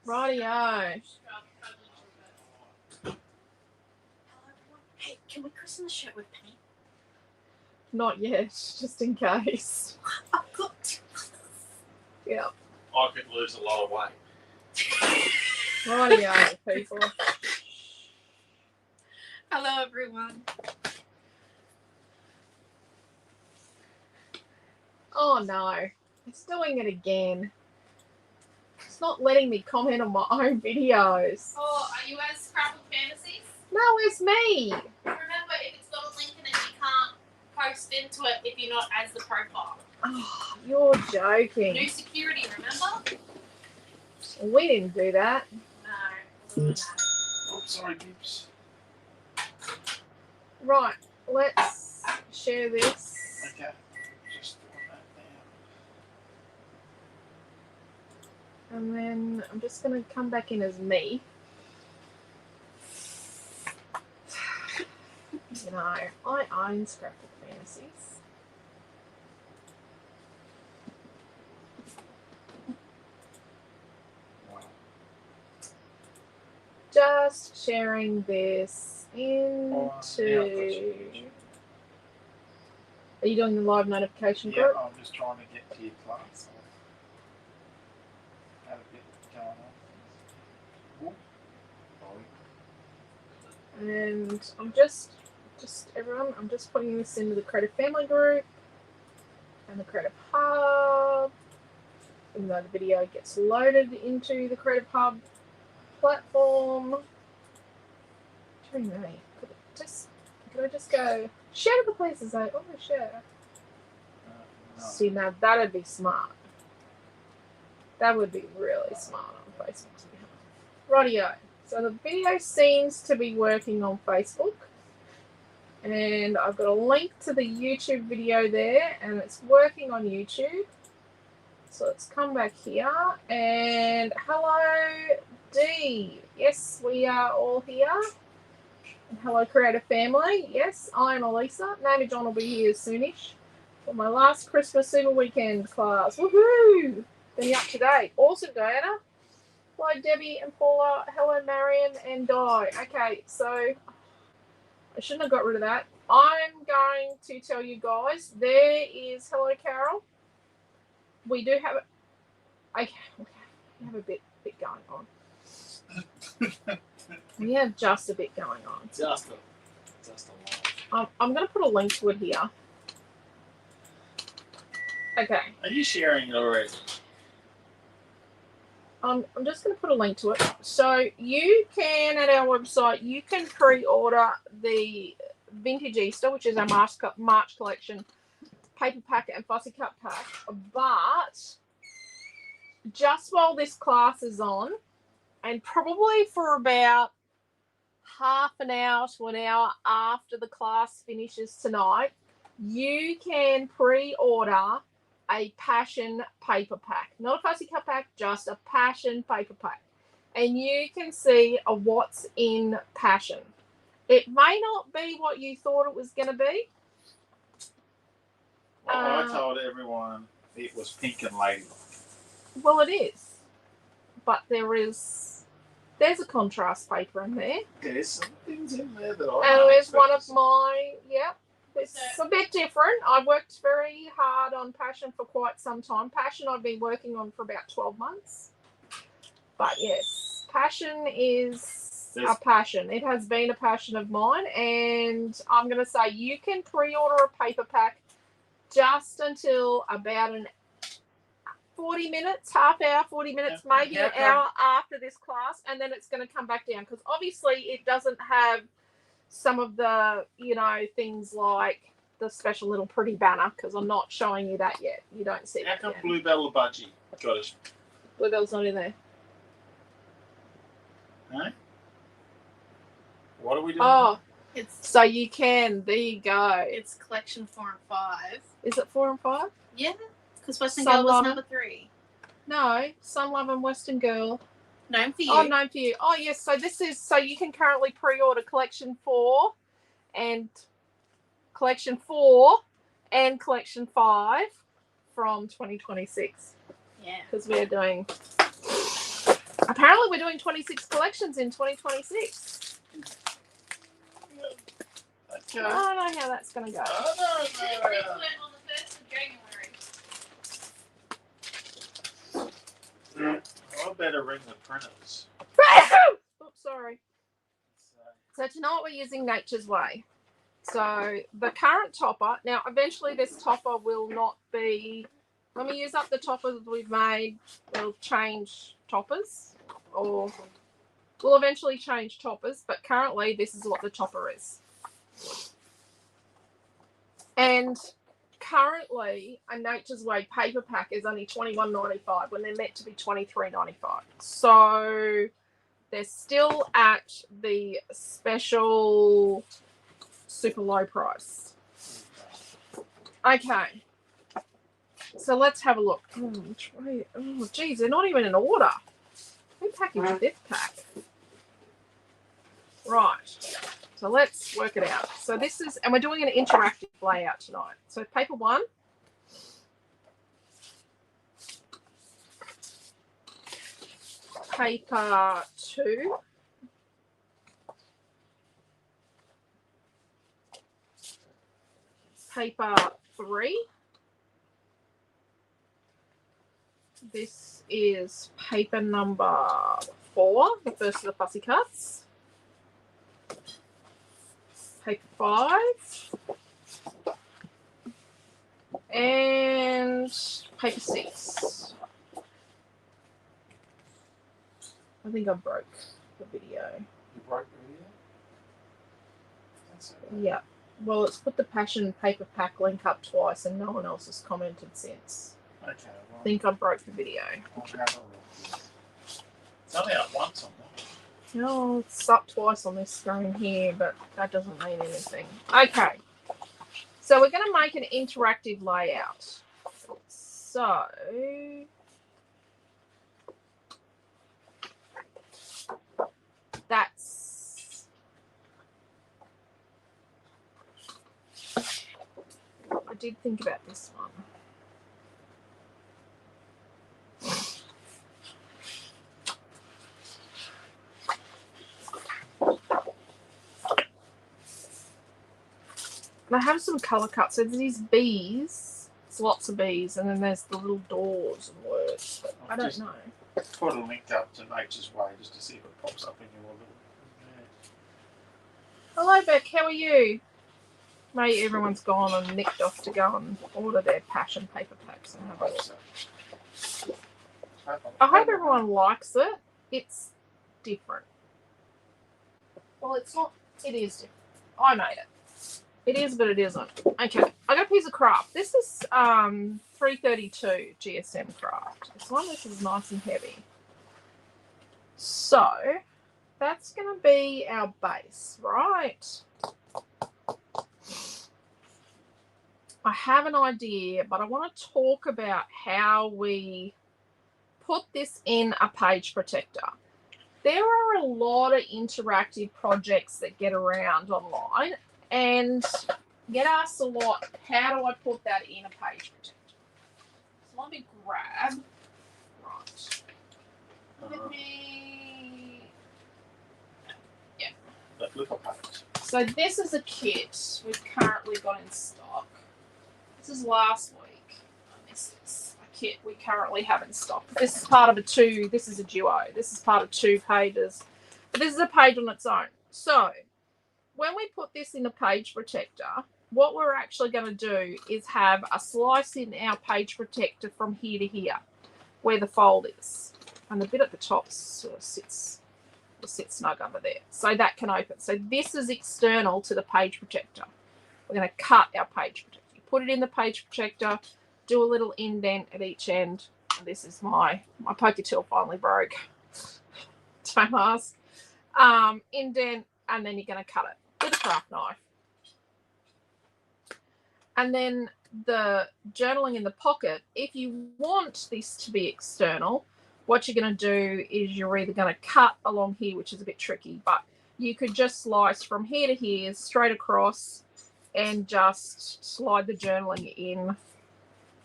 Rightio. Hey, can we christen the shirt with paint? Not yet, just in case. I've got. Yeah. I could lose a lot of weight. Rightio, people. Hello, everyone. Oh no, it's doing it again. It's not letting me comment on my own videos. Oh, are you as Scrapbook Fantasies? No, it's me. Remember, if it's got a link in it, you can't post into it if you're not as the profile. Oh, you're New joking. security, remember? We didn't do that. No, it doesn't matter. Oh, sorry, Gibbs. Right, let's share this. Okay. Just doing that now. And then I'm just going to come back in as me. You know, I own Scrapbook Fantasies. Wow. Just sharing this Oh, yeah, I've got into... you. Are you doing the live notification Yeah, group? I'm just trying to get to your class. I had a bit going on. Ooh. Sorry. And I'm just everyone, I'm just putting this into the Creative Family group and the Creative Hub. Even though the video gets loaded into the Creative Hub platform. During me, could I just go share to the places I want to share? No. See, now that'd be smart. That would be really smart on Facebook. Rightio. So the video seems to be working on Facebook. And I've got a link to the YouTube video there, and it's working on YouTube. So let's come back here. And hello, Dee. Yes, we are all here. And hello, Creative Family. Yes, I'm Elisa. Naomi-Jon will be here soonish for my last Christmas Super Weekend class. Woohoo! Been up to date. Awesome, Diana. Hello, Debbie and Paula. Hello, Marion and Di. Okay, so I shouldn't have got rid of that. I'm going to tell you guys, there is, hello, Carol. We do have, okay, we have a bit going on. We have just a bit going on. Just a lot. I'm going to put a link to it here. Okay. Are you sharing it already? I'm just going to put a link to it. So you can, at our website, you can pre-order the Vintage Easter, which is our March collection, paper pack and fussy cut pack. But just while this class is on, and probably for about half an hour to an hour after the class finishes tonight, you can pre-order a passion paper pack. Not a fussy cut pack, just a passion paper pack. And you can see what's in passion. It may not be what you thought it was going to be. Well, I told everyone it was pink and ladylike. Well, it is. But there's a contrast paper in there. There's some things in there that And there's one of my, yep. It's a bit different. I've worked very hard on passion for quite some time. Passion I've been working on for about 12 months. But yes, passion is a passion. It has been a passion of mine. And I'm going to say you can pre-order a paper pack just until about 40 minutes, half hour, 40 minutes, maybe an hour after this class. And then it's going to come back down. Because obviously it doesn't have some of the, things like the special little pretty banner, because I'm not showing you that yet. You don't see that. How come Bluebell the Budgie got us? Bluebell's not in there. No? What are we doing? Oh, so you can. There you go. It's collection 4 and 5. Is it 4 and 5? Yeah, because Western Girl was number 3. No, Sun Love and Western Girl. Known for you. Oh, known for you. Oh, yes. So this is, so you can currently pre-order collection 4 and collection 5 from 2026. Yeah. Because we're doing Apparently we're doing 26 collections in 2026. Okay. I don't know how that's going to go. Oh, no, This no, went no. on the 1st of January. I better ring the printers. Oops, sorry. So tonight we're using Nature's Way. So the current topper, now eventually this topper will not be, when we use up the toppers we've made, we'll change toppers, or we'll eventually change toppers, but currently this is what the topper is. And currently a Nature's Way paper pack is only $21.95 when they're meant to be $23.95. So they're still at the special super low price. Okay. So let's have a look. Oh, geez, they're not even in order. Who packaged this pack? Right. So let's work it out. So this is, and we're doing an interactive layout tonight. So paper 1. Paper 2. Paper 3. This is paper number 4, the first of the fussy cuts. Paper 5. And paper 6. I think I broke the video. You broke the video? That's okay. Yeah. Well, it's put the Passion paper pack link up twice and no one else has commented since. Okay. I think I broke the video. I'll have a look. It's only up once on that. No, it's up twice on this screen here, but that doesn't mean anything. Okay. So we're going to make an interactive layout. So that's, I did think about this one. And I have some colour cuts. So there's these bees. There's lots of bees. And then there's the little doors and words. But I don't know. Put a link up to Nature's Way just to see if it pops up in your little. Hello, Beck. How are you? Maybe everyone's gone and nicked off to go and order their Passion paper packs and have a look. I hope everyone likes it. It's different. Well, it's not. It is different. I made it. It is, but it isn't. Okay, I got a piece of craft. This is 332 GSM craft. This one, this is nice and heavy. So that's going to be our base, right? I have an idea, but I want to talk about how we put this in a page protector. There are a lot of interactive projects that get around online and get asked a lot, how do I put that in a page protector? So let me grab, right, let me, yeah. The flipper page. So this is a kit we've currently got in stock. This is last week. And this is a kit we currently have in stock. This is part of this is a duo. This is part of 2 pages. But this is a page on its own. So when we put this in a page protector, what we're actually going to do is have a slice in our page protector from here to here, where the fold is. And the bit at the top sort of sits snug under there. So that can open. So this is external to the page protector. We're going to cut our page protector. You put it in the page protector, do a little indent at each end. And this is my poker till finally broke. Don't ask. Indent, and then you're going to cut it with a craft knife. And then the journaling in the pocket, if you want this to be external, what you're going to do is you're either going to cut along here, which is a bit tricky, but you could just slice from here to here, straight across, and just slide the journaling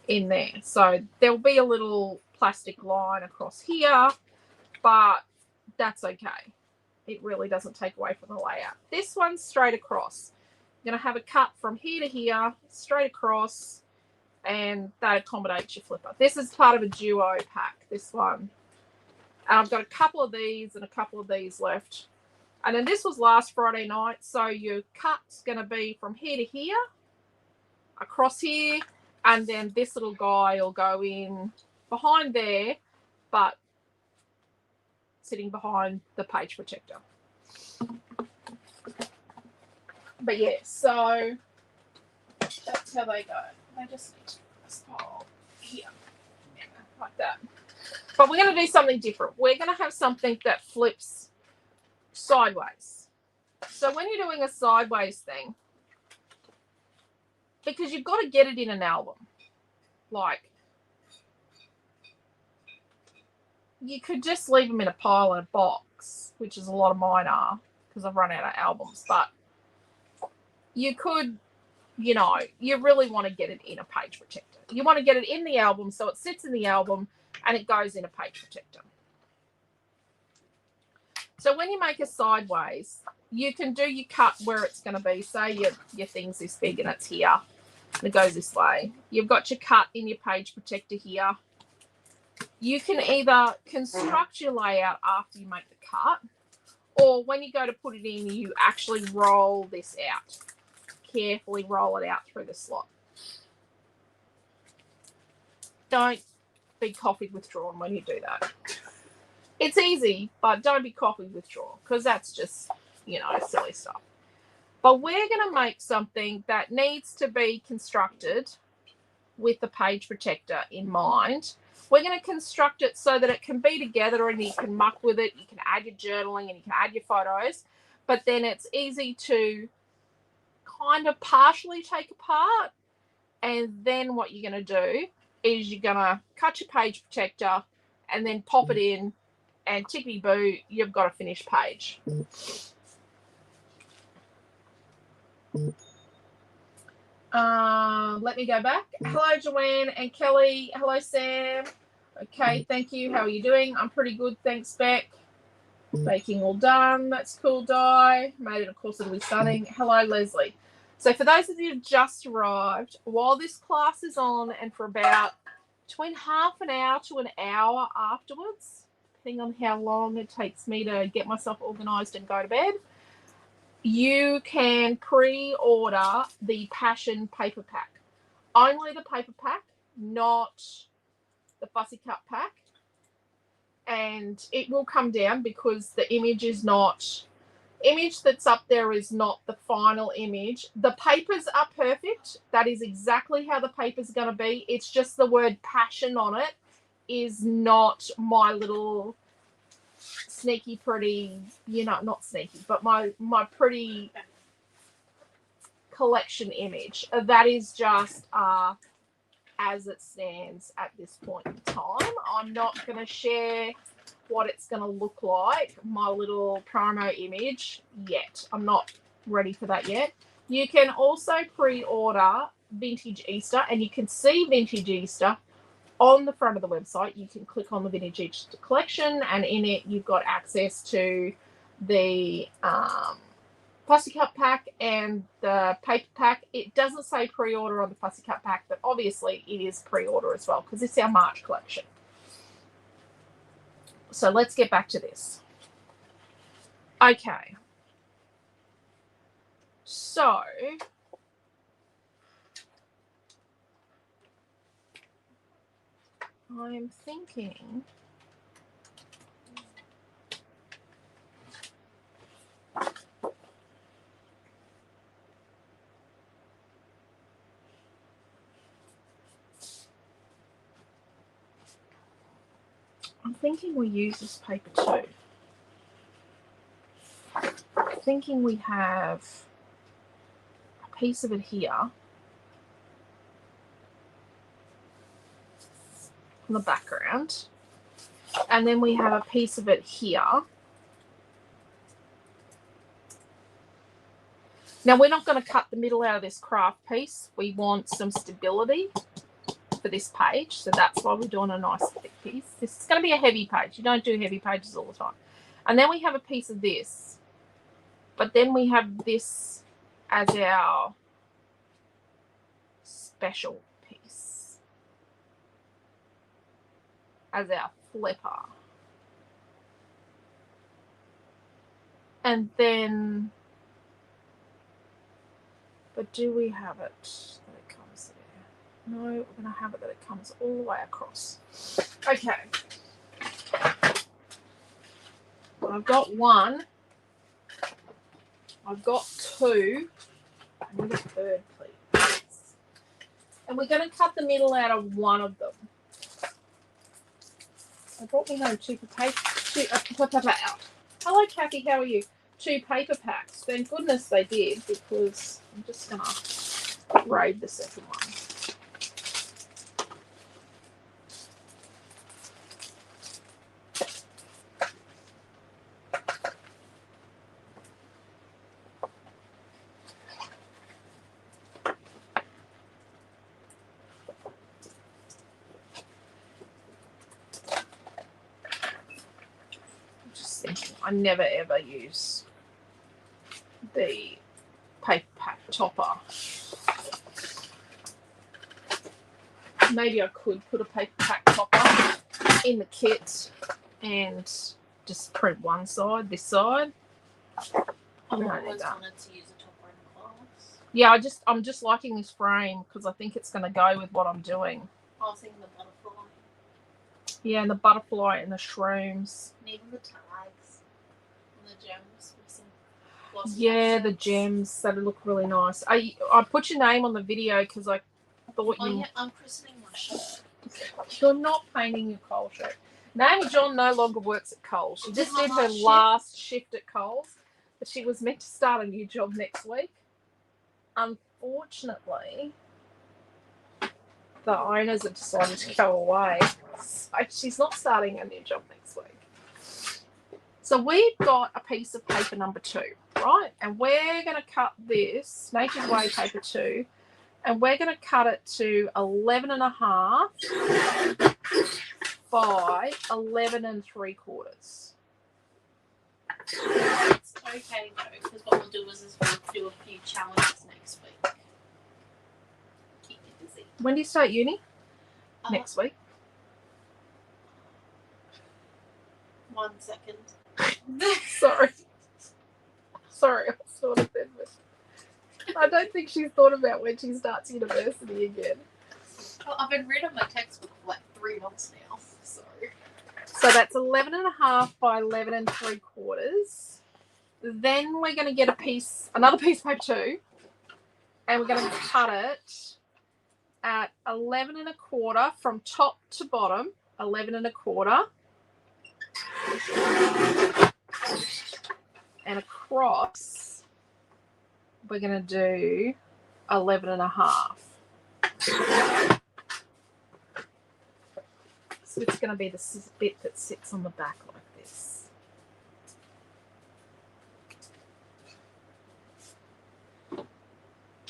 in there. So there'll be a little plastic line across here, but that's okay. It really doesn't take away from the layout. This one's straight across. You're going to have a cut from here to here, straight across, and that accommodates your flipper. This is part of a duo pack, this one. And I've got a couple of these and a couple of these left. And then this was last Friday night, so your cut's going to be from here to here, across here, and then this little guy will go in behind there, but sitting behind the page protector. But yeah, so that's how they go. They just need to spot here, yeah, like that. But we're going to do something different. We're going to have something that flips sideways. So when you're doing a sideways thing, because you've got to get it in an album, like you could just leave them in a pile in a box, which is a lot of mine are because I've run out of albums, but you could, you know, you really want to get it in a page protector. You want to get it in the album so it sits in the album and it goes in a page protector. So when you make a sideways, you can do your cut where it's going to be. Say your thing's this big and it's here and it goes this way. You've got your cut in your page protector here. You can either construct your layout after you make the cut, or when you go to put it in, you actually roll this out. Carefully roll it out through the slot. Don't be coffee withdrawn when you do that. It's easy, but don't be coffee withdrawn because that's just, you know, silly stuff. But we're going to make something that needs to be constructed with the page protector in mind. We're going to construct it so that it can be together and you can muck with it. You can add your journaling and you can add your photos, but then it's easy to kind of partially take apart. And then what you're going to do is you're going to cut your page protector and then pop it in, and tickety boo, you've got a finished page. Let me go back. Hello, Joanne and Kelly. Hello, Sam. Okay, thank you. How are you doing? I'm pretty good. Thanks, Beck. Baking all done. That's cool, Di. Made it, of course, it'll be stunning. Hello, Leslie. So for those of you who've just arrived, while this class is on and for about between half an hour to an hour afterwards, depending on how long it takes me to get myself organised and go to bed, you can pre-order the Passion paper pack. Only the paper pack, not the Fussy Cut pack. And it will come down because the image that's up there is not the final image. The papers are perfect. That is exactly how the paper's going to be. It's just the word passion on it is not my little sneaky pretty, you know, not sneaky, but my pretty collection image. That is just as it stands at this point in time. I'm not going to share what it's going to look like, my little promo image, yet. I'm not ready for that yet. You can also pre-order Vintage Easter, and you can see Vintage Easter on the front of the website. You can click on the Vintage Easter collection, and in it you've got access to the Fussy Cut pack and the paper pack. It doesn't say pre-order on the Fussy Cut pack, but obviously it is pre-order as well because it's our March collection. So let's get back to this. Okay. So I'm thinking we use this paper too. I'm thinking we have a piece of it here on the background, and then we have a piece of it here. Now we're not going to cut the middle out of this craft piece. We want some stability. for this page, so that's why we're doing a nice thick piece. This is going to be a heavy page. You don't do heavy pages all the time. And then we have a piece of this, but then we have this as our special piece, as our flipper. And then, but do we have it that it comes there? No, we're going to have it that it comes all the way across. Okay. Well, I've got one. I've got two. I need a third, please. And we're going to cut the middle out of one of them. I brought me home two paper out. Hello, Kathy. How are you? 2 paper packs. Thank goodness they did, because I'm just going to braid the second one. I never ever use the paper pack topper. Maybe I could put a paper pack topper in the kit and just print one side, this side. I've always wanted to use a topper in class. Yeah, I'm just liking this frame because I think it's going to go with what I'm doing. I was thinking the butterfly. Yeah, and the butterfly and the shrooms. And even the tags and the gems with some glossy Yeah, the accents. gems, that look really nice. I put your name on the video because I thought Oh you... yeah, I'm christening my shirt. You're not painting your Coles shirt. Naomi-Jon no longer works at Coles. She just Did did my her last last shift at Coles, but she was meant to start a new job next week. Unfortunately, the owners have decided to go away, so she's not starting a new job next week. So we've got a piece of paper number 2, right? And we're going to cut this, Nature's Way paper 2, and we're going to cut it to 11.5 by 11 3/4. It's okay though, because what we'll do is we'll do a few challenges next week. Keep you busy. When do you start uni? Next week. 1 second. Sorry, I was sort of bed with. I don't think she's thought about when she starts university again. Well, I've been rid of my textbook for like 3 months now, so that's 11.5 by 11 3/4. Then we're going to get another piece of paper 2, and we're going to cut it at 11.25 from top to bottom. 11.25, and across we're going to do 11.5. So it's going to be the bit that sits on the back like this.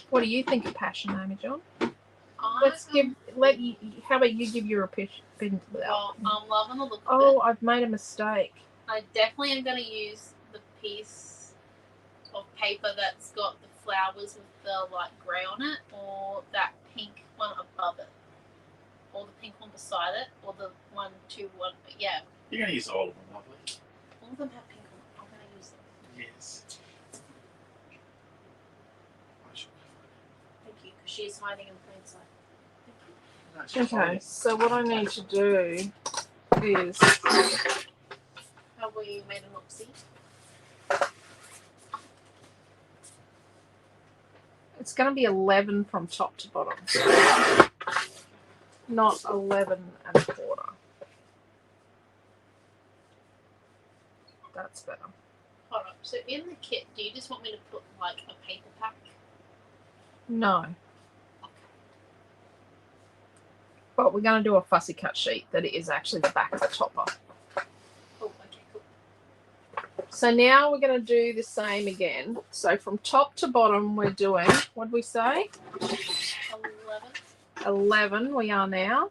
What do you think of passion, Naomi-Jon? How about you give your opinion? Well, I'm loving the look of Oh, it. I've made a mistake. I definitely am going to use the piece of paper that's got the flowers with the light grey on it, or that pink one above it, or the pink one beside it, or the 1, 2, 1. Yeah, You're going to use all of them, lovely. all of them have pink on them. I'm going to use them. Yes. Thank you, because she's hiding in plain sight. No, she's Okay, so what I need to do is Have we made an oopsie? it's going to be 11 from top to bottom, not 11.25. That's better. Hold up. So in the kit, do you just want me to put like a paper pack? No. But we're going to do a fussy cut sheet that is actually the back of the topper. Oh, okay, cool. So now we're going to do the same again. So from top to bottom, we're doing, what did we say? 11. 11 we are now.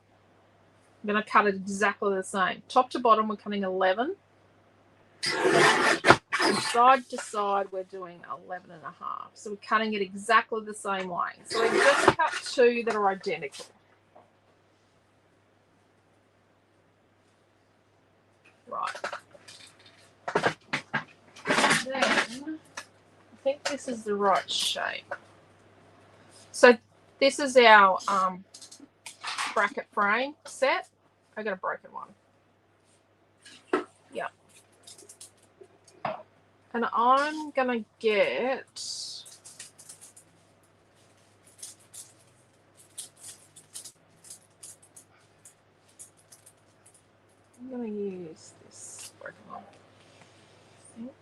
I'm going to cut it exactly the same. Top to bottom, we're cutting 11. And side to side, we're doing 11 and a half. So we're cutting it exactly the same way. So we've just cut two that are identical. Right. Then, I think this is the right shape. So this is our bracket frame set. I got a broken one. Yep. And I'm gonna get I'm gonna use this broken one. I think.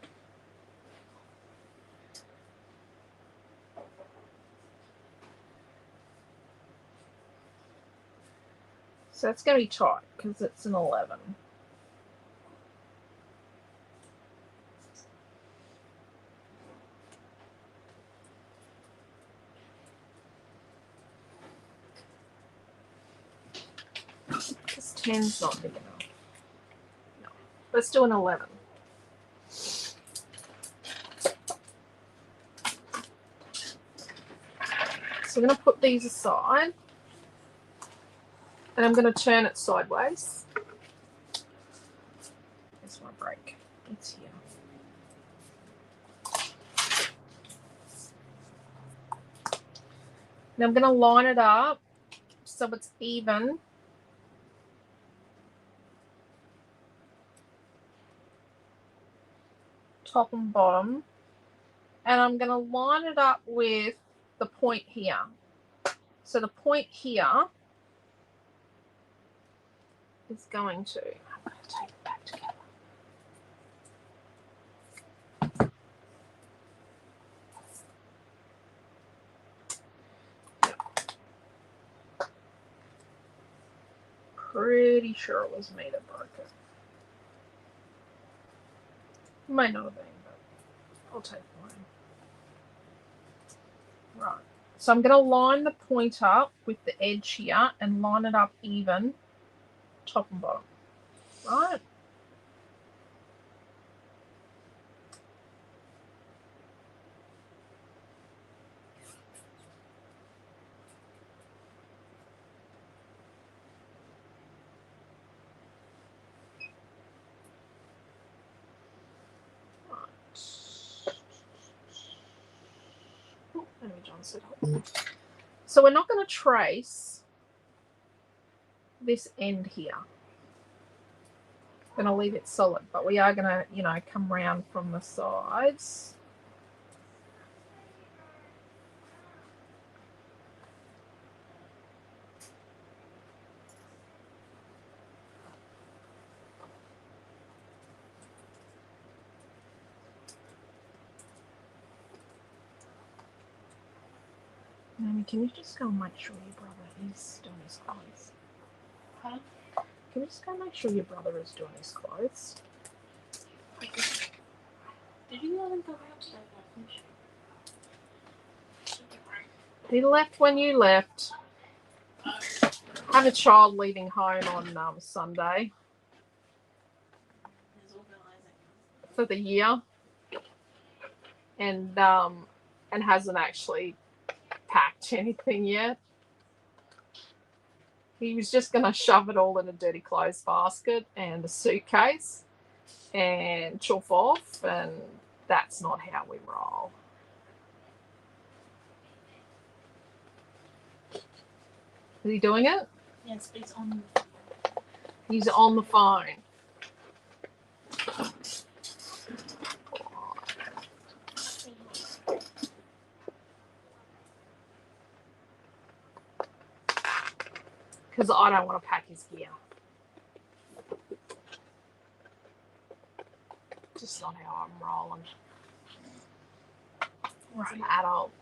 So it's gonna be tight because it's an 11. This 10's not big enough. No. Let's do an 11. So I'm going to put these aside. And I'm going to turn it sideways. There's my break. It's here. Now I'm going to line it up so it's even. Top and bottom. And I'm going to line it up with the point here. So the point here is going to, I'm going to take it back together. Pretty sure it was me that broke it. Might not have been, but I'll take mine. Right. So I'm going to line the point up with the edge here and line it up even, top and bottom. Right. Naomi-Jon said, so we're not going to trace this end here. Going to leave it solid, but we are going to, you know, come round from the sides. Naomi, can you just go and make sure your brother is doing his clothes? Huh? Can you just go and make sure your brother is doing his clothes? Did you let him go out today? He left when you left. I have a child leaving home on Sunday for the year, and hasn't actually packed anything yet. He was just going to shove it all in a dirty clothes basket and a suitcase and chuff off, and that's not how we roll. Is he doing it? Yes, but he's on. He's on the phone. Because I don't want to pack his gear. Just not how I'm rolling. As an adult.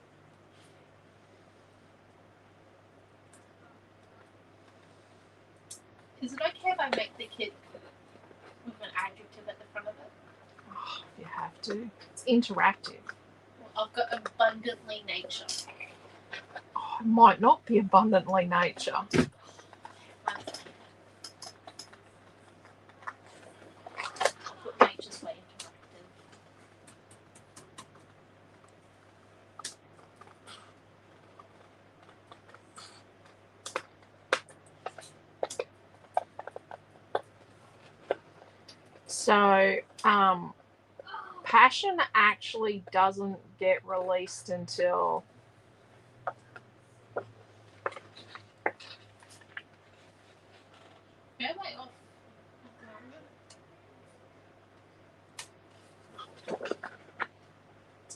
Is it okay if I make the kit with an adjective at the front of it? Oh, you have to. It's interactive. Well, I've got abundantly nature. Oh, it might not be abundantly nature. But nature's way interactive. So, Passion actually doesn't get released until Yeah, like off.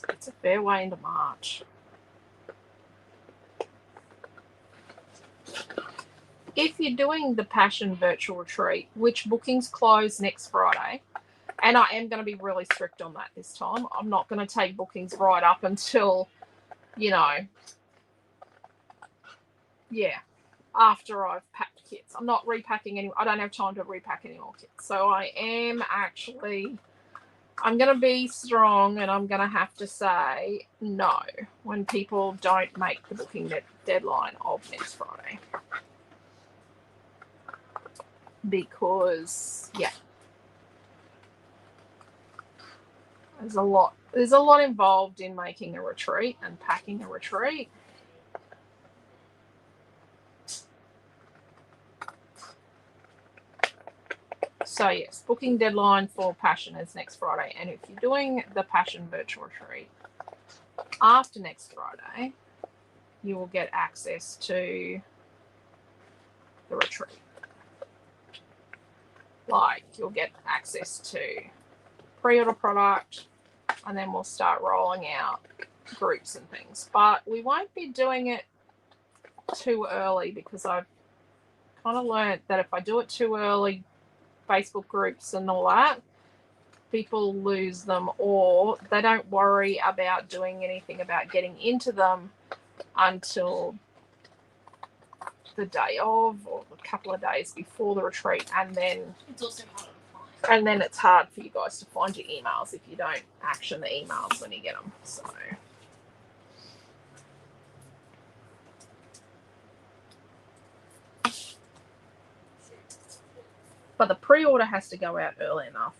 it's a fair way into March. If you're doing the Passion virtual retreat, which bookings close next Friday, and I am going to be really strict on that this time. I'm not going to take bookings right up until, after I've packed kits. I'm not repacking any. I don't have time to repack any more kits. So I am actually, I'm going to be strong, and I'm going to have to say no when people don't make the booking deadline of next Friday. Because, there's a lot involved in making a retreat and packing a retreat. So yes, booking deadline for Passion is next Friday, and if you're doing the Passion virtual retreat after next Friday, you will get access to the retreat. Like, you'll get access to pre-order product, and then we'll start rolling out groups and things. But we won't be doing it too early, because I've kind of learned that if I do it too early, Facebook groups and all that, people lose them, or they don't worry about doing anything about getting into them until the day of, or a couple of days before the retreat, and then It's also hard to find. and then it's hard for you guys to find your emails if you don't action the emails when you get them. So but the pre-order has to go out early enough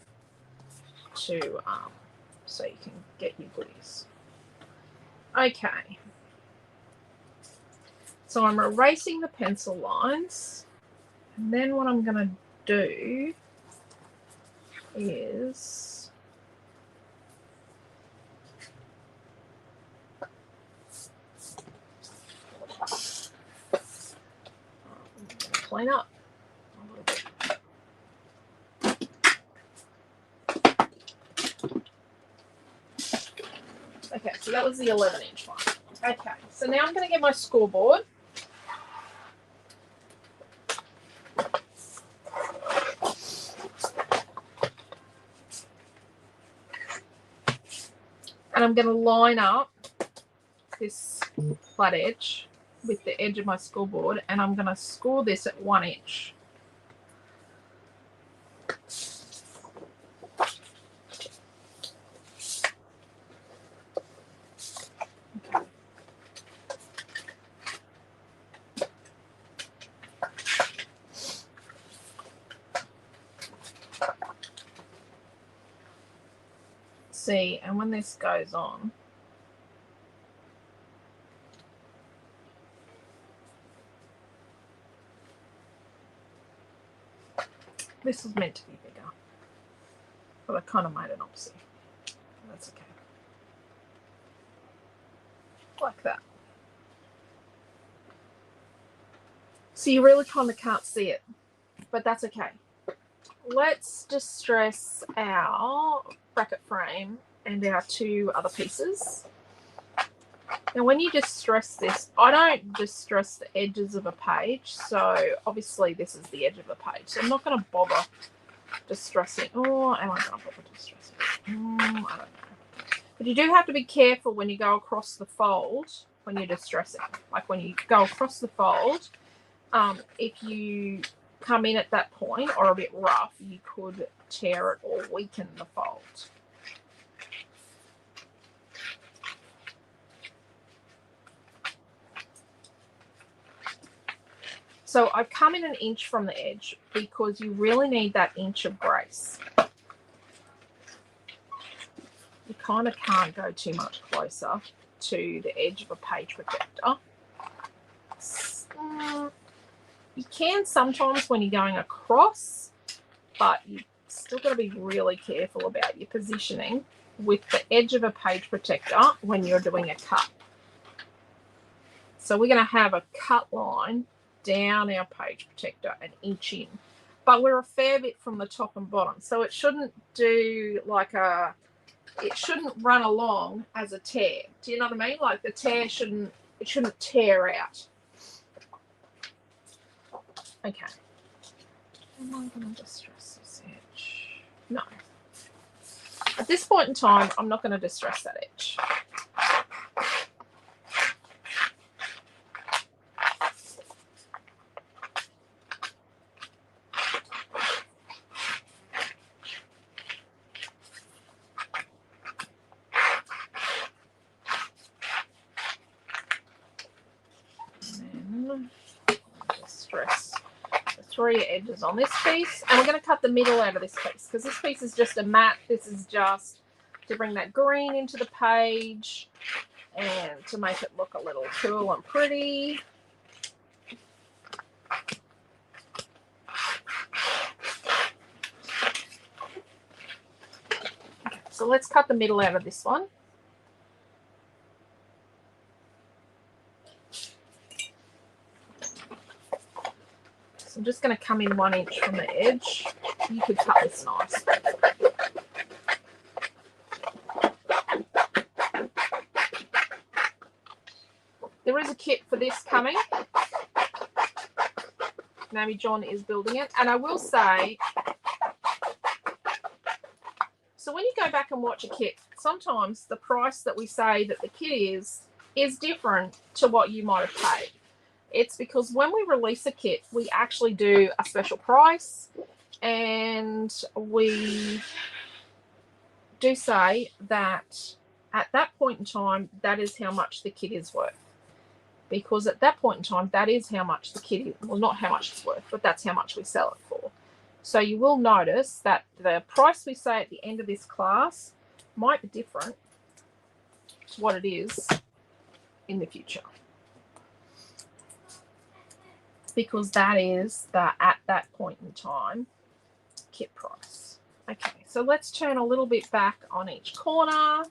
to so you can get your goodies. Okay. So I'm erasing the pencil lines, and then what I'm going to do is clean up a little bit. Okay, so that was the 11-inch one. Okay, so now I'm going to get my scoreboard. And I'm going to line up this flat edge with the edge of my scoreboard, and I'm going to score this at 1 inch. See, and when this goes on, this was meant to be bigger, but I kind of made an opposite. That's okay. Like that. So you really kind of can't see it, but that's okay. Let's distress our bracket frame and our 2 other pieces. Now when you distress this, I don't distress the edges of a page, so obviously this is the edge of a page, so I'm not going to bother distressing. Oh, am I going to bother distressing? I don't know. But you do have to be careful when you go across the fold when you're distressing. Like when you go across the fold, if you come in at that point or a bit rough, you could tear it or weaken the fold. So I've come in an inch from the edge because you really need that inch of grace. You kind of can't go too much closer to the edge of a page protector. You can sometimes when you're going across, but you still got to be really careful about your positioning with the edge of a page protector when you're doing a cut. So we're going to have a cut line down our page protector an inch in, but we're a fair bit from the top and bottom, so it shouldn't do like a, it shouldn't run along as a tear. Do you know what I mean? Like the tear shouldn't, it shouldn't tear out. Okay. Am I going to distress this edge? No. At this point in time, I'm not going to distress that edge. Distress the 3 edges on this piece, and we're going to cut the middle out of this piece because this piece is just a matte. This is just to bring that green into the page and to make it look a little cool and pretty. Okay, so let's cut the middle out of this one. So I'm just going to come in 1 inch from the edge. You could cut this nice. There is a kit for this coming. Naomi-Jon is building it. And I will say, so when you go back and watch a kit, sometimes the price that we say that the kit is different to what you might have paid. It's because when we release a kit, we actually do a special price, and we do say that at that point in time, that is how much the kit is worth. Because at that point in time, that is how much the kit is. Well, not how much it's worth, but that's how much we sell it for. So you will notice that the price we say at the end of this class might be different to what it is in the future. Because that is the at that point in time kit price. Okay, so let's turn a little bit back on each corner.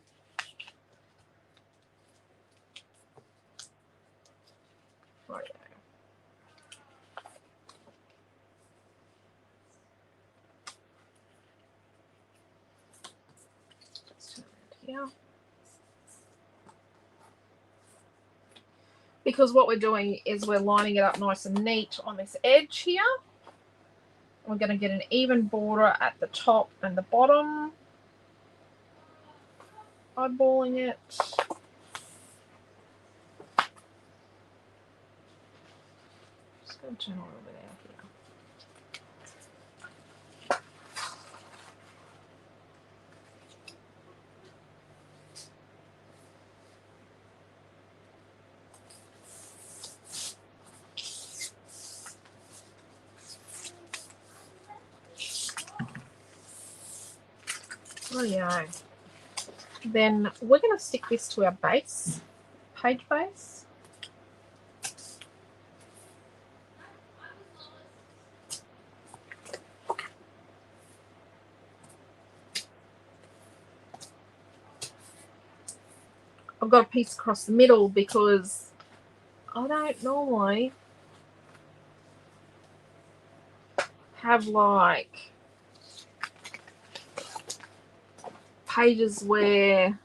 Right. Let's turn it here. Because what we're doing is we're lining it up nice and neat on this edge here. We're going to get an even border at the top and the bottom. Eyeballing it. Just going to turn a little bit out here. Rightio. Then we're going to stick this to our base, page base. I've got a piece across the middle because I don't normally have like pages where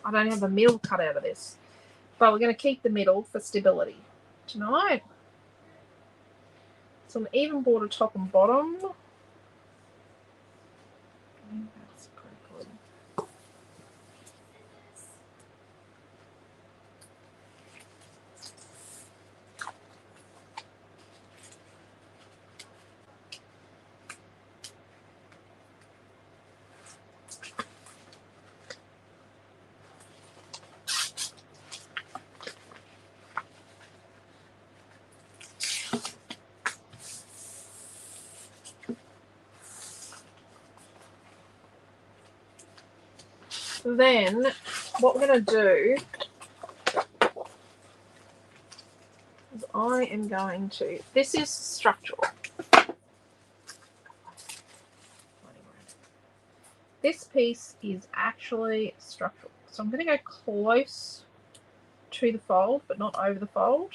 I don't have a middle cut out of this, but we're going to keep the middle for stability tonight. So an even border top and bottom. That's pretty good. Then what we're going to do is I am going to, this is structural. This piece is actually structural. So I'm going to go close to the fold, but not over the fold.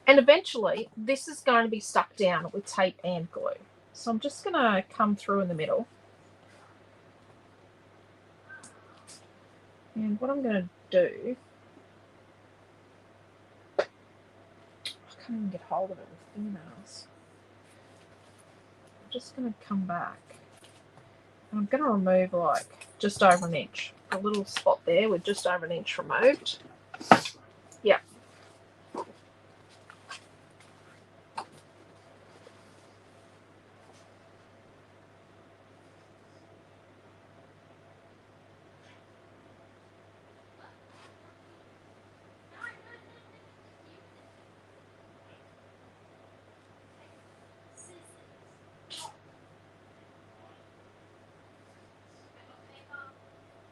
And eventually, this is going to be stuck down with tape and glue. So I'm just going to come through in the middle. And what I'm going to do, I can't even get hold of it with fingernails. I'm just going to come back. And I'm going to remove like just over an inch. A little spot there with just over an inch removed. Yeah.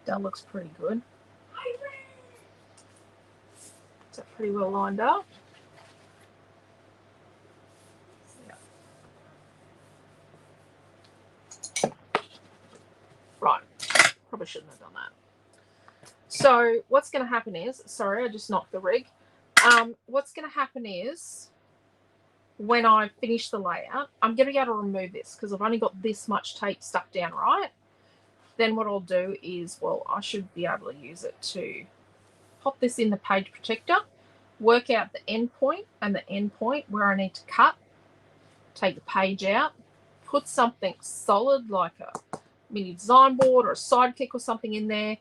That looks pretty good. Is that pretty well lined up? Yeah. Right. Probably shouldn't have done that. So what's going to happen is, sorry, I just knocked the rig. What's going to happen is when I finish the layout, I'm going to be able to remove this because I've only got this much tape stuck down, right? Then what I'll do is, well, I should be able to use it to pop this in the page protector, work out the end point and the end point where I need to cut, take the page out, put something solid like a mini design board or a sidekick or something in there,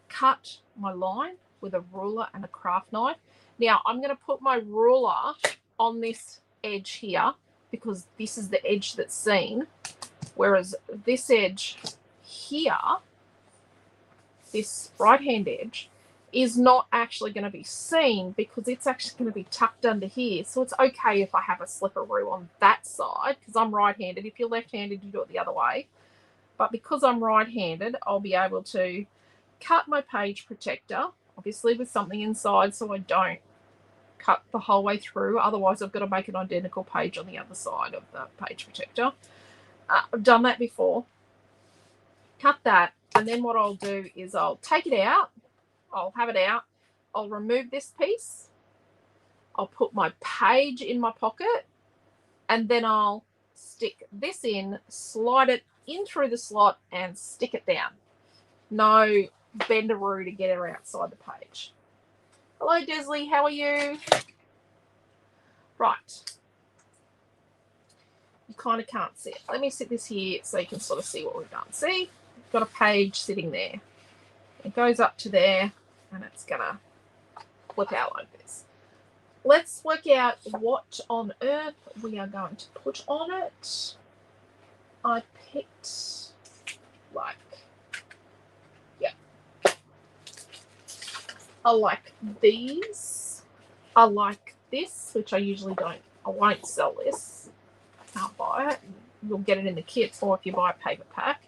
cut my line with a ruler and a craft knife. Now I'm going to put my ruler on this edge here because this is the edge that's seen, whereas this edge here, this right hand edge, is not actually going to be seen because it's actually going to be tucked under here. So it's okay if I have a slipperoo on that side because I'm right-handed. If you're left-handed, you do it the other way. But because I'm right-handed, I'll be able to cut my page protector, obviously with something inside so I don't cut the whole way through. Otherwise, I've got to make an identical page on the other side of the page protector. I've done that before. Cut that, and then what I'll do is I'll take it out. I'll have it out. I'll remove this piece. I'll put my page in my pocket, and then I'll stick this in, slide it in through the slot, and stick it down. No bendaroo to get her outside the page. Hello, Desley. How are you? Right. You kind of can't see it. Let me sit this here so you can sort of see what we've done. See? We've got a page sitting there. It goes up to there, and it's going to flip out like this. Let's work out what on earth we are going to put on it. I picked, like, yeah. I like these. I like this, which I usually don't. I won't sell this. I can't buy it. You'll get it in the kit, or if you buy a paper pack.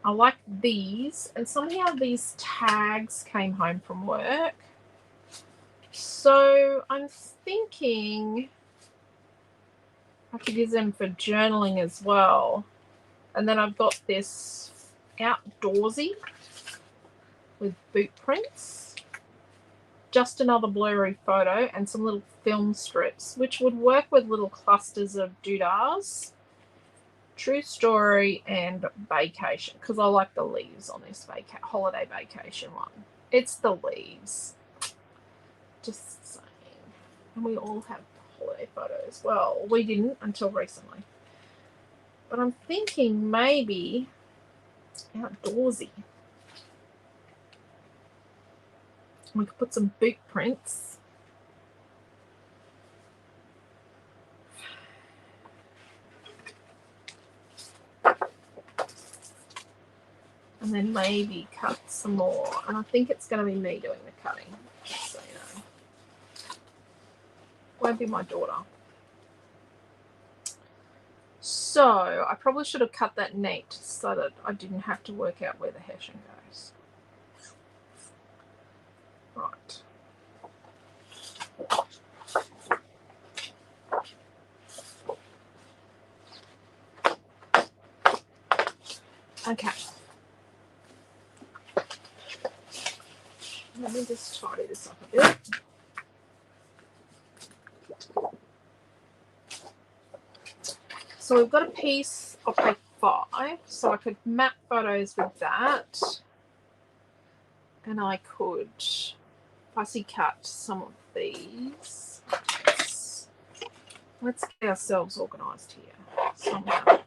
I like these, and somehow these tags came home from work. So I'm thinking I could use them for journaling as well. And then I've got this outdoorsy with boot prints. Just another blurry photo and some little film strips, which would work with little clusters of doodahs. True story and vacation, because I like the leaves on this holiday vacation one. It's the leaves. Just saying. And we all have holiday photos. Well, we didn't until recently. But I'm thinking maybe outdoorsy. We could put some boot prints. And then maybe cut some more. And I think it's going to be me doing the cutting. Just so you know. Won't be my daughter. So I probably should have cut that neat so that I didn't have to work out where the hashing goes. Right. Okay. Let me just tidy this up a bit. So we've got a piece of paper 5, so I could map photos with that. And I could fussy cut some of these. Let's get ourselves organised here somehow.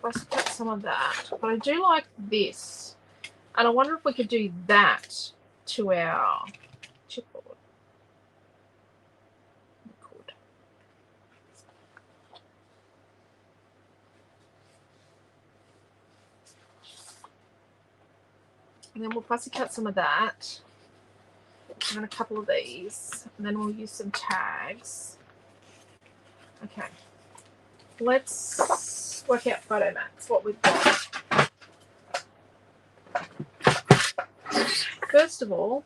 Fussy cut some of that. But I do like this. And I wonder if we could do that to our chipboard. We could. And then we'll fussy cut some of that. And then a couple of these. And then we'll use some tags. Okay. Let's work out photo mats, what we've got. First of all,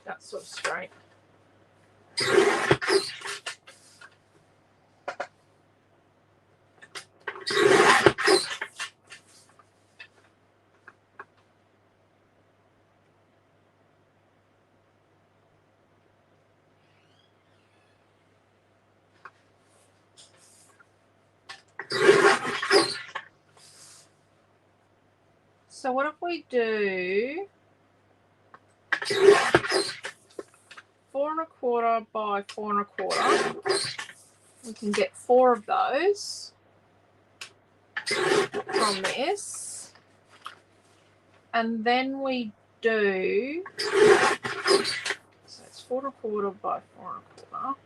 that's sort of straight. So what if we do 4 1/4 by 4 1/4? We can get 4 of those from this. And then we do, so it's 4 1/4 by 4 1/4.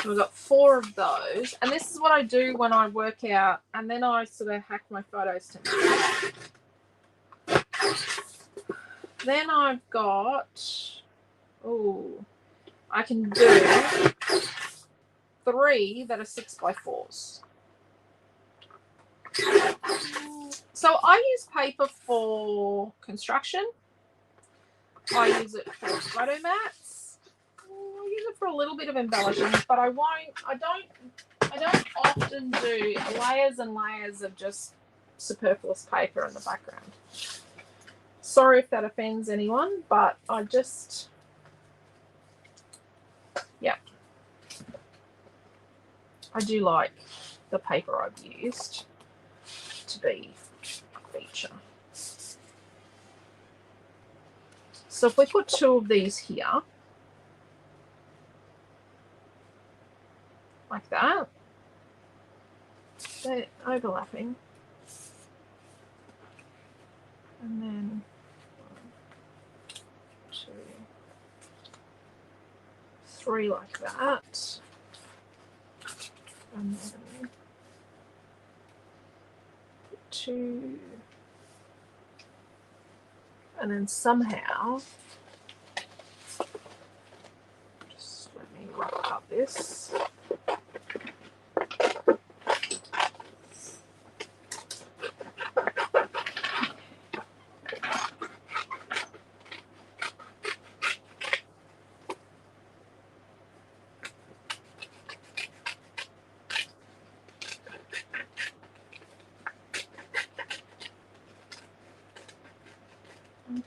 So we've got 4 of those, and this is what I do when I work out, and then I sort of hack my photos to me. Then I've got, I can do 3 that are 6 by 4s. So I use paper for construction. I use it for photo mats. I use it for a little bit of embellishing, but I don't often do layers and layers of just superfluous paper in the background. Sorry if that offends anyone, but I just, yeah. I do like the paper I've used to be a feature. So if we put 2 of these here, like that, they're overlapping, and then 1, 2, 3 like that, and then 2, and then somehow, just let me rough up this.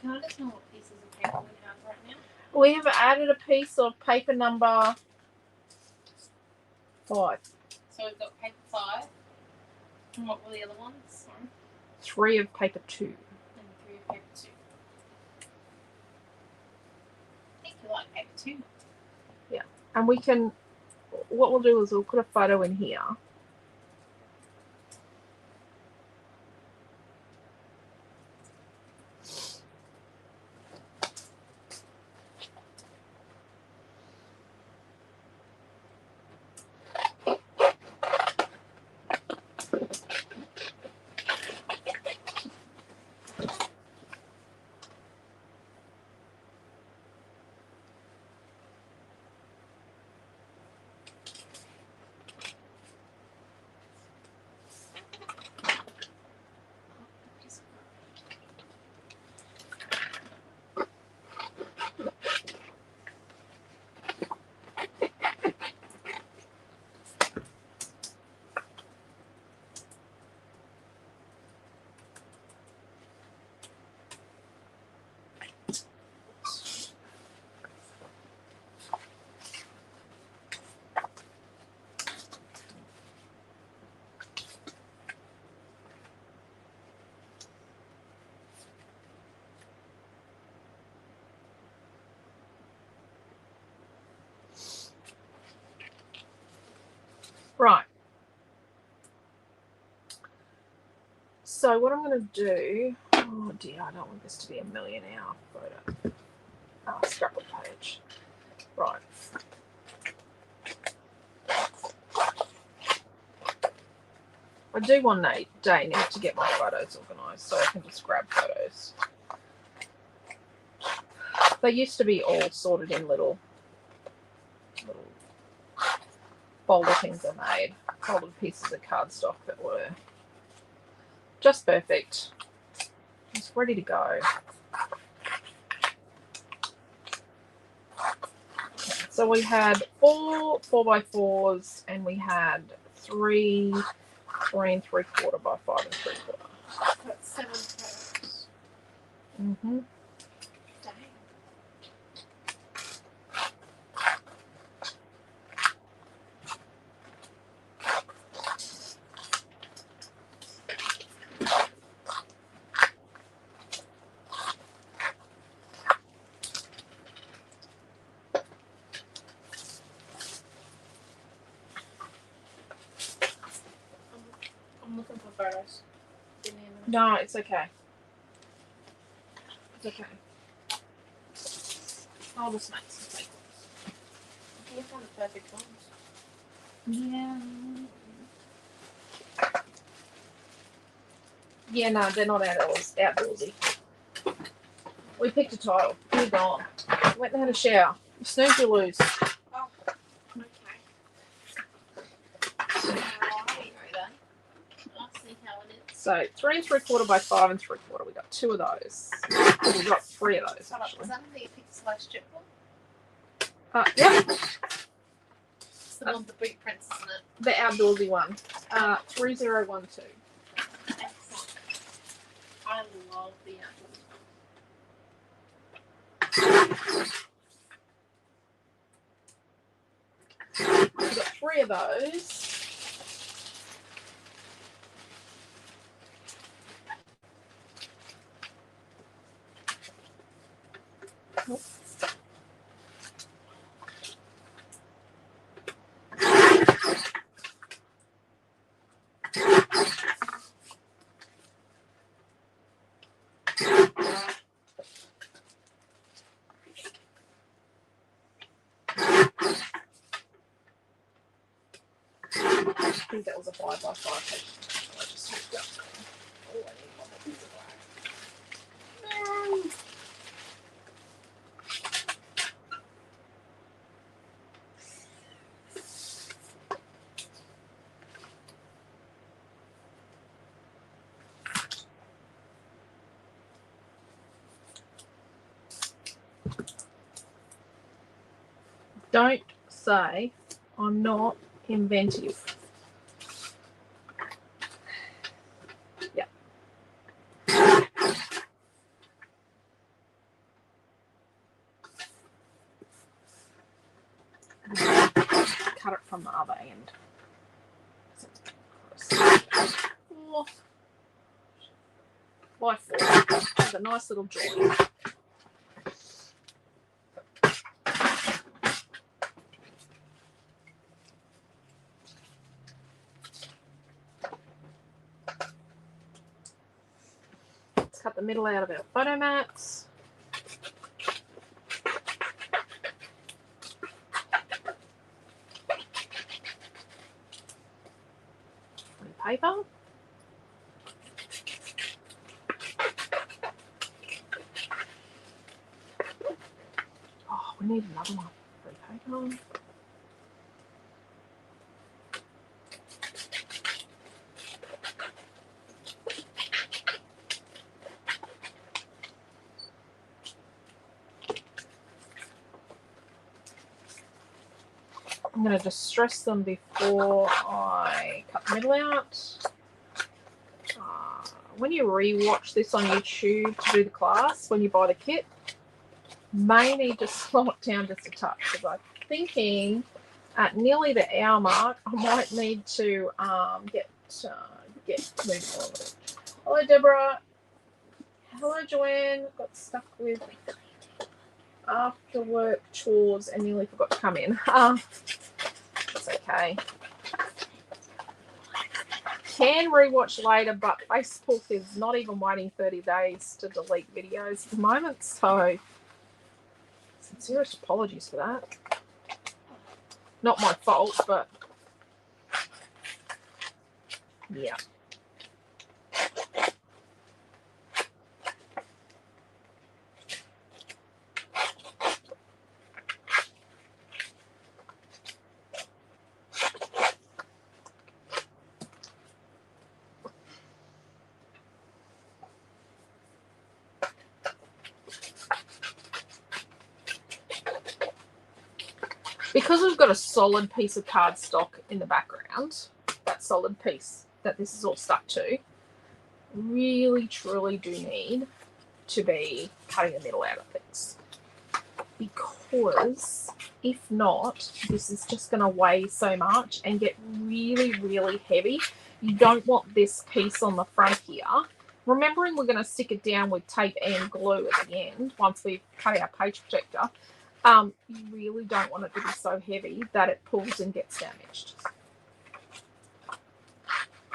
Can I just know what pieces of paper we have right now? We have added a piece of paper number 5. So we've got paper 5. And what were the other ones? Sorry. 3 of paper 2. And 3 of paper 2. I think you like paper 2. And we can, what we'll do is we'll put a photo in here. Right. So what I'm going to do, oh dear, I don't want this to be a millionaire photo. Scrapbook page. Right. I do one day need to get my photos organised so I can just grab photos. They used to be all sorted in little folder things I made, folded pieces of cardstock that were just perfect. Just ready to go. So we had 4 4x4s and we had 3 3 3/4 by 5 3/4. That's 7 photos. Mm-hmm. Dang. I'm looking for photos. Give me a minute. No, it's okay. It's okay. I'll just make some fake ones. You found the perfect ones. Yeah. Yeah, no, they're not outdoorsy. We picked a title. You're gone. Went and had a shower. You snooze, you lose. Oh, okay. Alrighty then. I'll see how it is. So 3 3/4 by 5 3/4. We got 2 of those. We got 3 of those Hold up, actually. was that the pixel chip one? Yep, It's the one with the boot prints, isn't it? the outdoorsy one. 3012. Excellent. I love the outdoors We got 3 of those. I think that was a 5 by 5 page. I just hooked up. Oh, I need one more piece of black. No. Don't say I'm not inventive. Yeah. Cut it from the other end. by 4 with a nice little join. Let's cut the middle out of our photo mats. Paper. Oh, we need another one. Free paper. I'm going to distress them before I cut the middle out. When you re-watch this on YouTube to do the class, when you buy the kit, may need to slow it down just a touch, because I'm thinking at nearly the hour mark, I might need to get moving forward. Hello, Deborah. Hello, Joanne. Got stuck with after work chores and nearly forgot to come in. That's okay. Can rewatch later, but Facebook is not even waiting 30 days to delete videos at the moment, so sincerest apologies for that. Not my fault, but yeah. Because we've got a solid piece of cardstock in the background, that solid piece that this is all stuck to, really truly do need to be cutting the middle out of things. Because if not, this is just going to weigh so much and get really, really heavy. You don't want this piece on the front here. Remembering we're going to stick it down with tape and glue at the end once we've cut our page protector. You really don't want it to be so heavy that it pulls and gets damaged.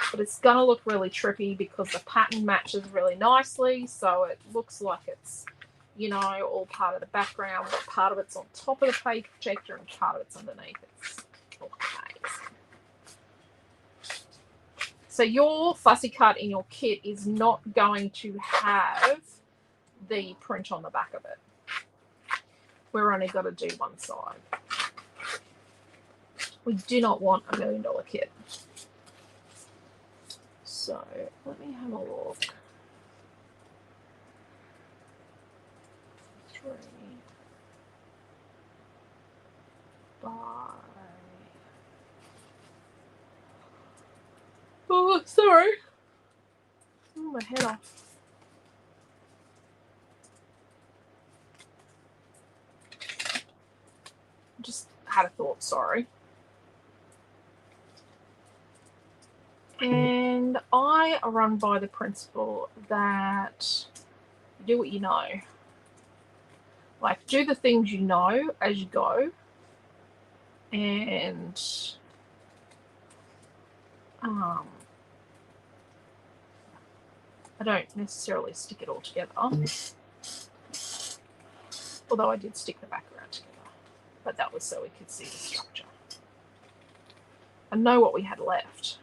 But it's going to look really trippy because the pattern matches really nicely, so it looks like it's, you know, all part of the background, but part of it's on top of the page protector and part of it's underneath. It's amazing. So your fussy cut in your kit is not going to have the print on the back of it. We're only got to do one side. We do not want $1 million kit. So let me have a look. 3 by... Oh, sorry. Oh, my head off. Just had a thought, sorry. And I run by the principle that you do what you know. Like, do the things you know as you go. And I don't necessarily stick it all together. Although I did stick the background together. But that was so we could see the structure. And know what we had left.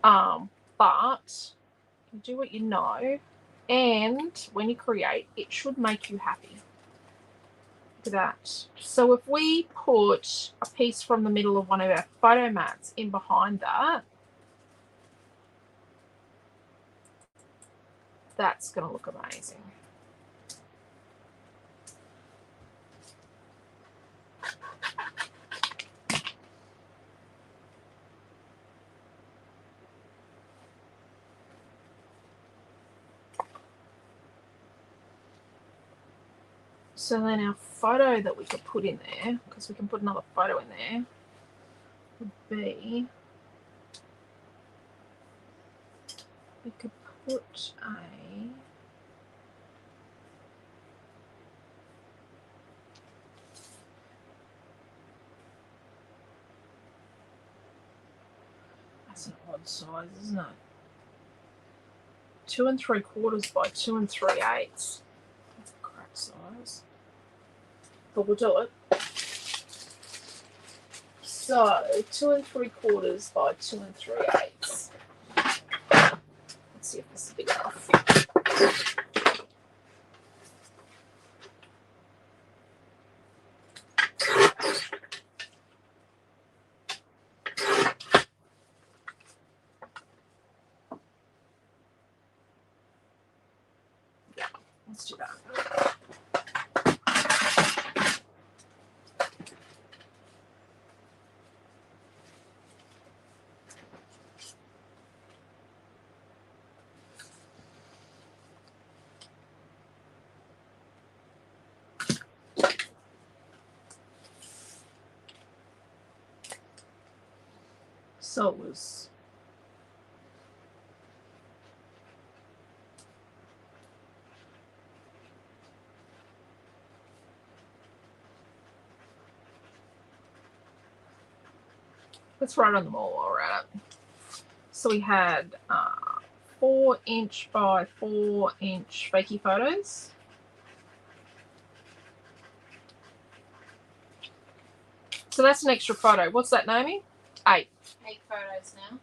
But you do what you know, and when you create, it should make you happy. Look at that. So if we put a piece from the middle of one of our photo mats in behind that, that's going to look amazing. So then our photo that we could put in there, because we can put another photo in there, would be, we could put a that's an odd size, isn't it? 2 3/4 by 2 3/8. That's a crap size. But we'll do it. So 2 3/4 by 2 3/8. Let's see if this is big enough. Yeah, let's do that. So it was let's write on them all while we're at it. So we had 4 inch by 4 inch fakey photos. So that's an extra photo. What's that, Naomi? 8. 8 photos now.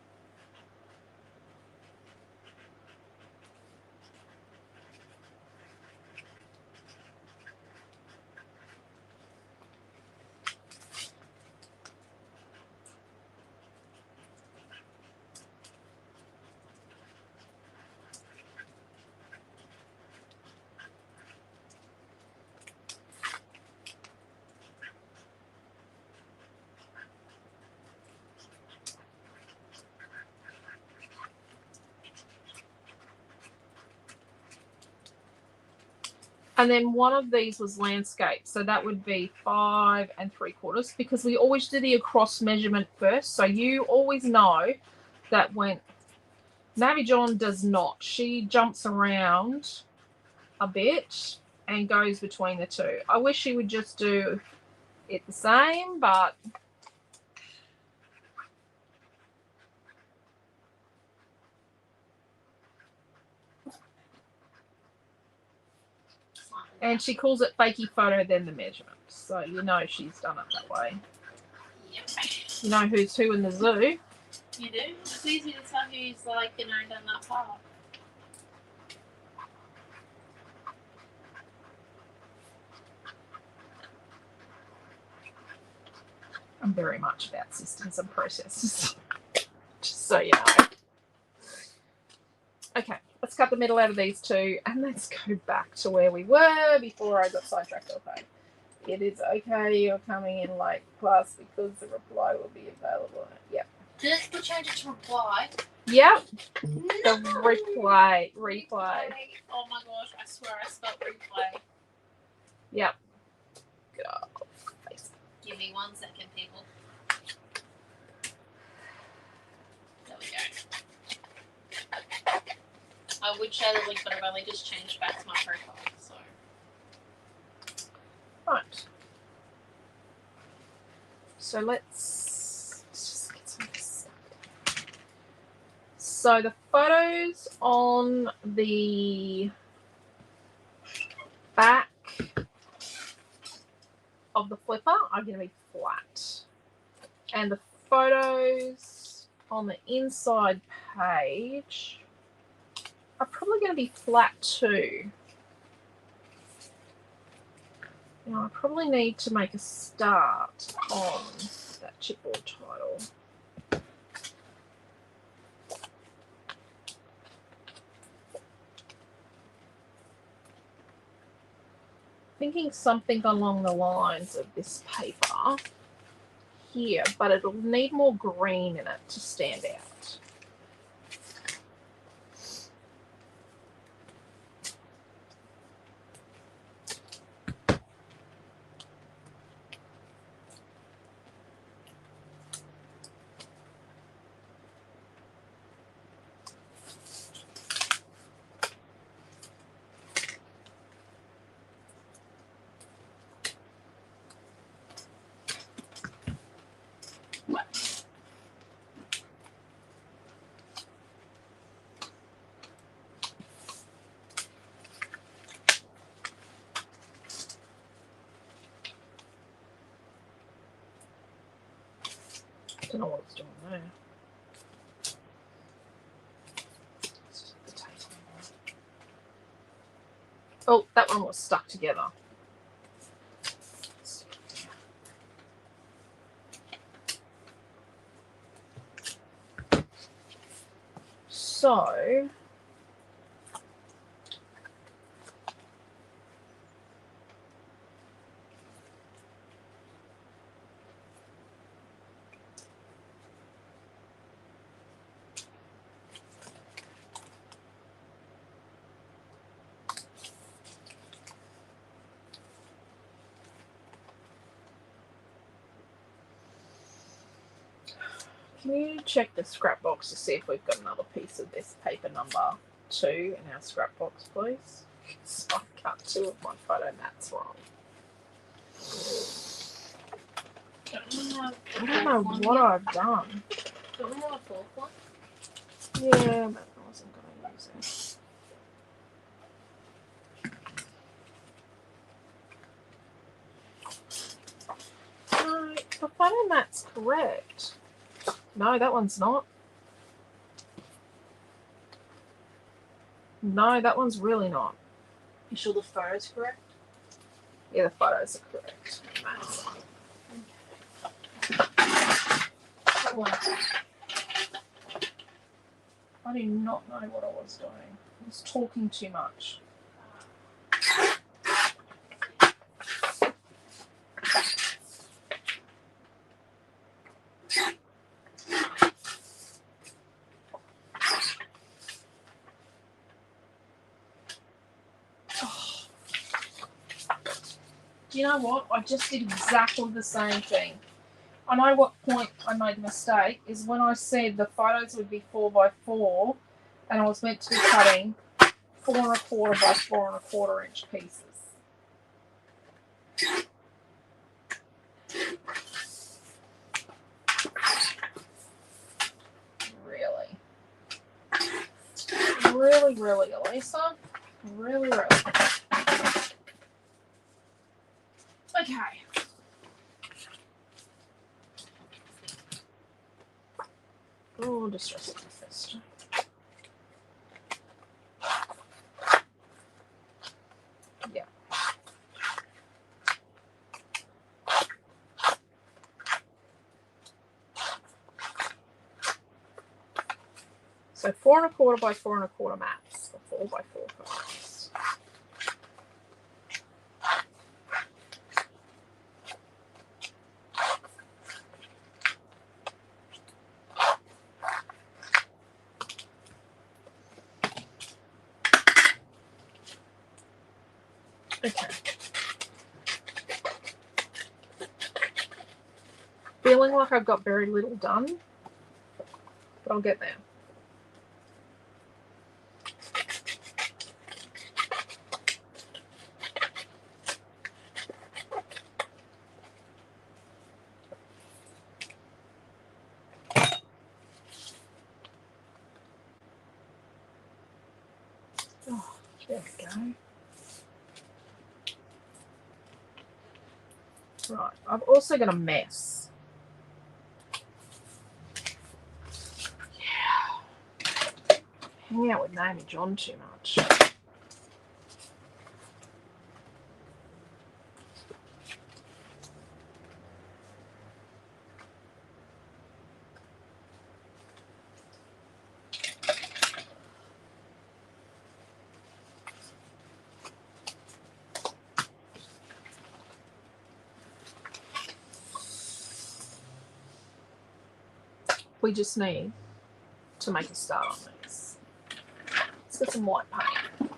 And then one of these was landscape. So that would be 5 3/4 because we always do the across measurement first. So you always know that when Naomi-Jon does not, she jumps around a bit and goes between the two. I wish she would just do it the same, but and she calls it fakey photo then the measurement. So you know she's done it that way. Yep. You know who's who in the zoo. You do? It's easy to tell who's like, done that part. I'm very much about systems and processes. Just so you know. Okay, let's cut the middle out of these two and let's go back to where we were before I got sidetracked. Okay. It is okay, you're coming in late class because the reply will be available. Yep. Did we change it to reply? Yep. No. The replay. Oh my gosh, I swear I spelled replay. Yep. Good old face. Give me 1 second, people. There we go. I would share the link, but I've only just changed back to my profile, so. Right. So let's just get some of this stuff. So the photos on the back of the flipper are going to be flat. And the photos on the inside page are probably going to be flat too. Now I probably need to make a start on that chipboard title. Thinking something along the lines of this paper here, but it'll need more green in it to stand out. know. Let's put the tape on. Oh, that one was stuck together. So can you check the scrap box to see if we've got another piece of this paper number 2 in our scrap box, please? So I cut 2 of my photo mats wrong. I don't know what I've done. Don't we have a fourth one? Yeah, but I wasn't going to use it. No, the photo mat's correct. No, that one's not. No, that one's really not. You sure the photo's correct? Yeah, the photos are correct. Mats. I do not know what I was doing. I was talking too much. Do you know what? I just did exactly the same thing. I know what point I made a mistake is when I said the photos would be 4x4 and I was meant to be cutting 4 1/4 by 4 1/4 inch pieces. Really? Really, Elisa? Really? Okay. Oh, distressing first. Yeah. So 4 1/4 by 4 1/4 mats, or 4x4 photos. Okay. Feeling like I've got very little done, but I'll get there. Oh, there we go. Right, I've also got a mess. Yeah. Hanging out with Naomi-Jon too much. We just need to make a start on these. Let's get some white paint.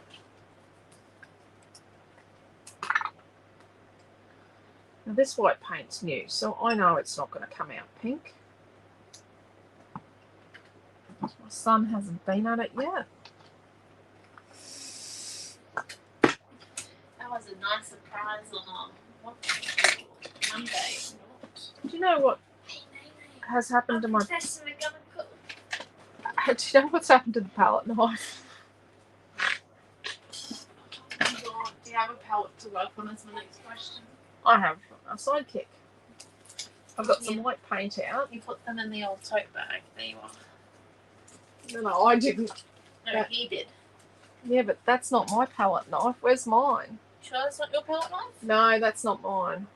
Now this white paint's new, so I know it's not going to come out pink. My son hasn't been at it yet. That was a nice surprise on Monday. Do you know what has happened to my... Do you know what's happened to the palette knife? Oh, do you have a palette to work on as my next question? I have a sidekick. I've got some white paint out. You put them in the old tote bag. There you are. No, I didn't. No, he did. Yeah, but that's not my palette knife. Where's mine? Sure that's not your palette knife? No, that's not mine.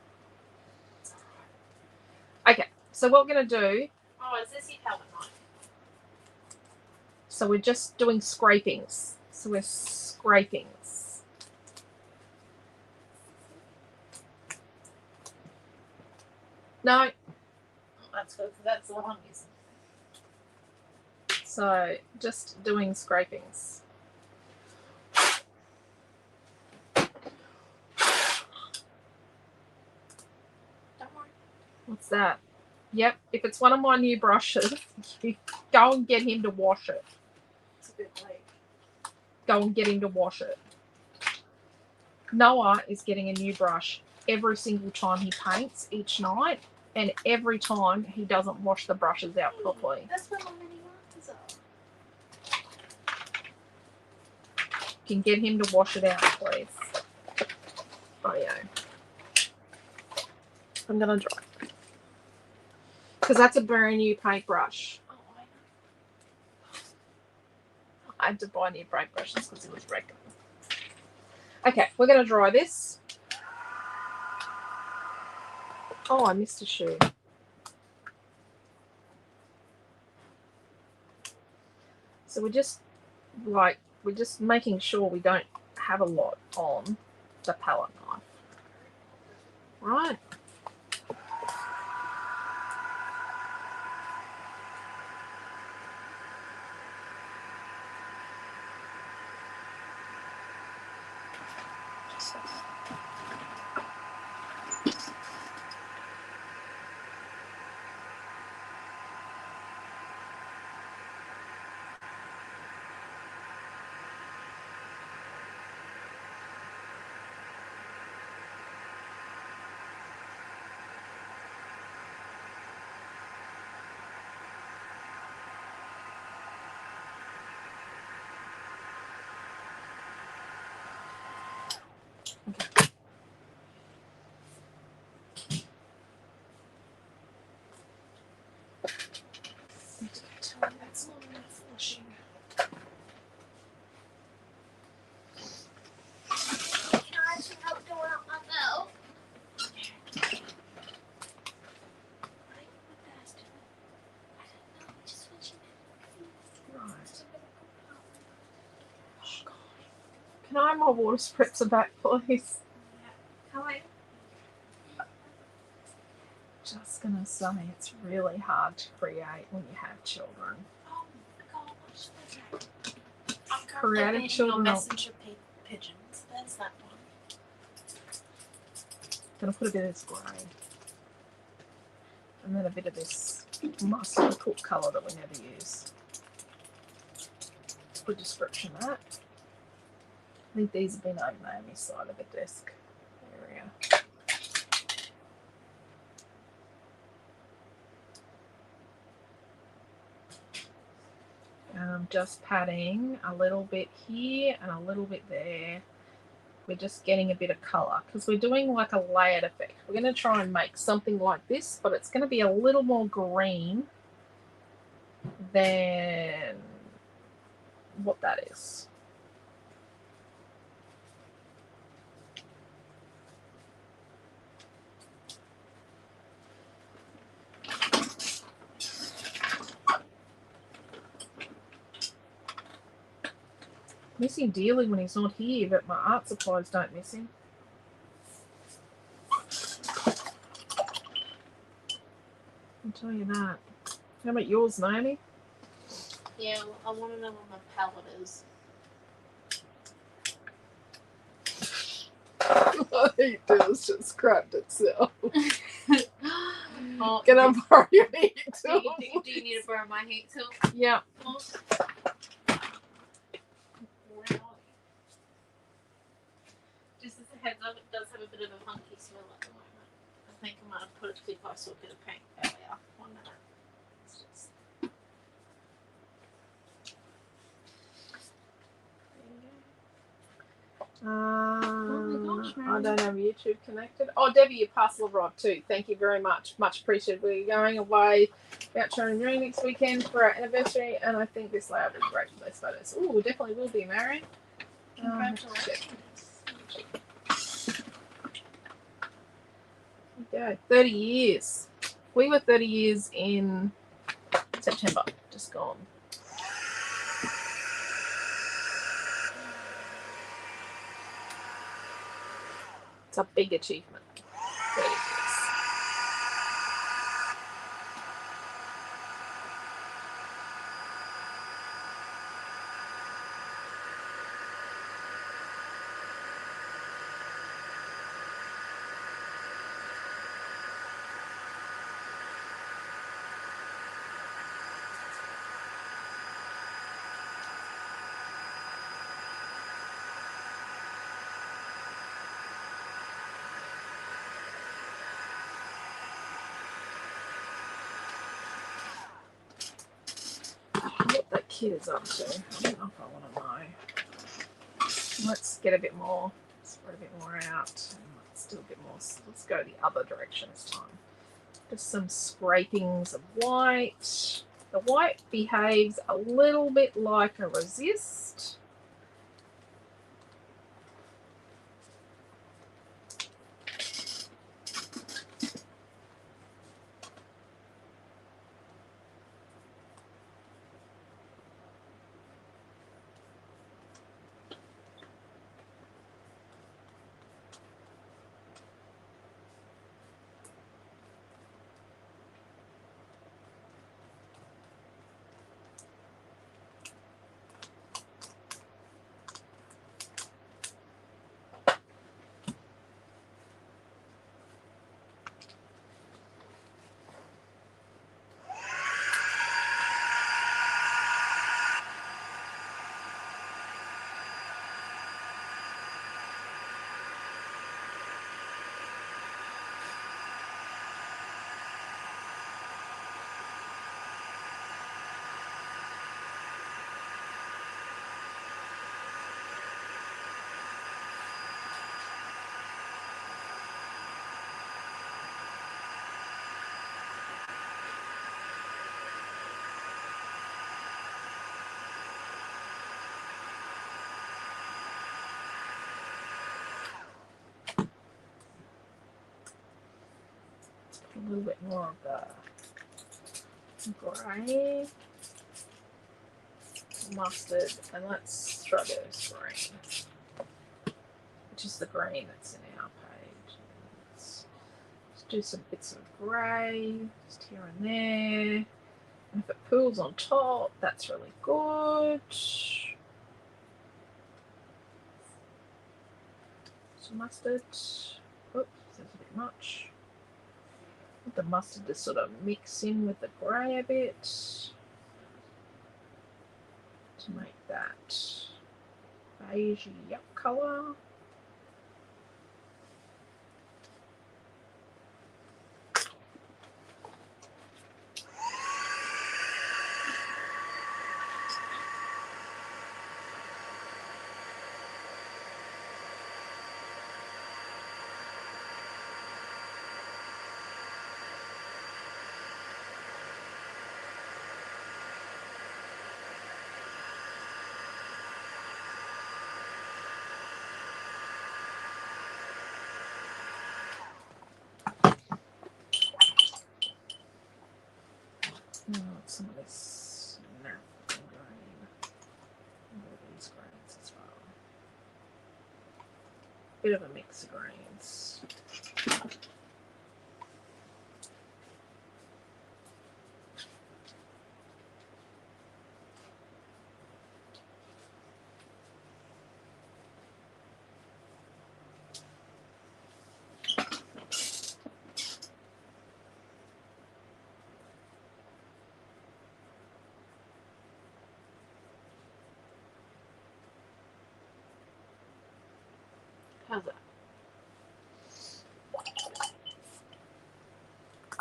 Okay, so what we're going to do... Oh, is this your palette knife? So we're just doing scrapings. So we're scrapings. No. Oh, that's good, because that's the one I'm using. So just doing scrapings. Don't worry. What's that? Yep, if it's one of my new brushes, you go and get him to wash it. It's a bit late. Go and get him to wash it. Noah is getting a new brush every single time he paints each night, and every time he doesn't wash the brushes out properly. That's where my mini markers are. Can get him to wash it out, please. Rightio. I'm gonna dry. Because that's a brand new paintbrush. Oh, I know. I had to buy new paintbrushes because it was breaking. Okay, we're gonna dry this. Oh, I missed a shoe. So we're just making sure we don't have a lot on the palette knife. Right. That's not enough washing. Can I actually help going up my belt? Can I have my water spritzer back, please? Coming. Just gonna say it's really hard to create when you have children. Oh my gosh, okay. I'm Creative currently children your are- messenger pigeons. There's that one. Gonna put a bit of this grey. And then a bit of this mustard cool colour that we never use. Good description of that. I think these have been over Naomi's side of the desk area. And I'm just patting a little bit here and a little bit there. We're just getting a bit of colour because we're doing like a layered effect. We're going to try and make something like this, but it's going to be a little more green than what that is. Miss him dearly when he's not here, but my art supplies don't miss him. I'll tell you that. How about yours, Naomi? Yeah, well, I want to know where my palette is. I think this just scrapped itself. Oh, Can I borrow your heat do tool? do you need to borrow my heat tool? Yeah. Oh. Just as a heads up, it does have a bit of a funky smell at the moment. I think I might have put it too close to a bit of paint earlier. 1 minute. It's just... Oh my gosh, Mary, I I don't have YouTube connected. Oh, Debbie, your parcel arrived too. Thank you very much. Much appreciated. We're going away out touring next weekend for our anniversary, and I think this layout will be great for those photos. Oh, we definitely will be, Mary. Congratulations. There you go. 30 years. We were 30 years in September. Just gone. It's a big achievement. 30 years. What that kid is up to. I don't know if I want to know. Let's get a bit more, spread a bit more out. Let's do a bit more. Let's go the other direction this time. Just some scrapings of white. The white behaves a little bit like a resist. A little bit more of the grey, mustard, and let's try this green, which is the green that's in our page. Let's do some bits of grey, just here and there. And if it pools on top, that's really good. Some mustard. Oops, that's a bit much. The mustard to sort of mix in with the grey a bit to make that beigey yuck colour. Some of this napkin grain. These grains as well. Bit of a mix of grains. How's that?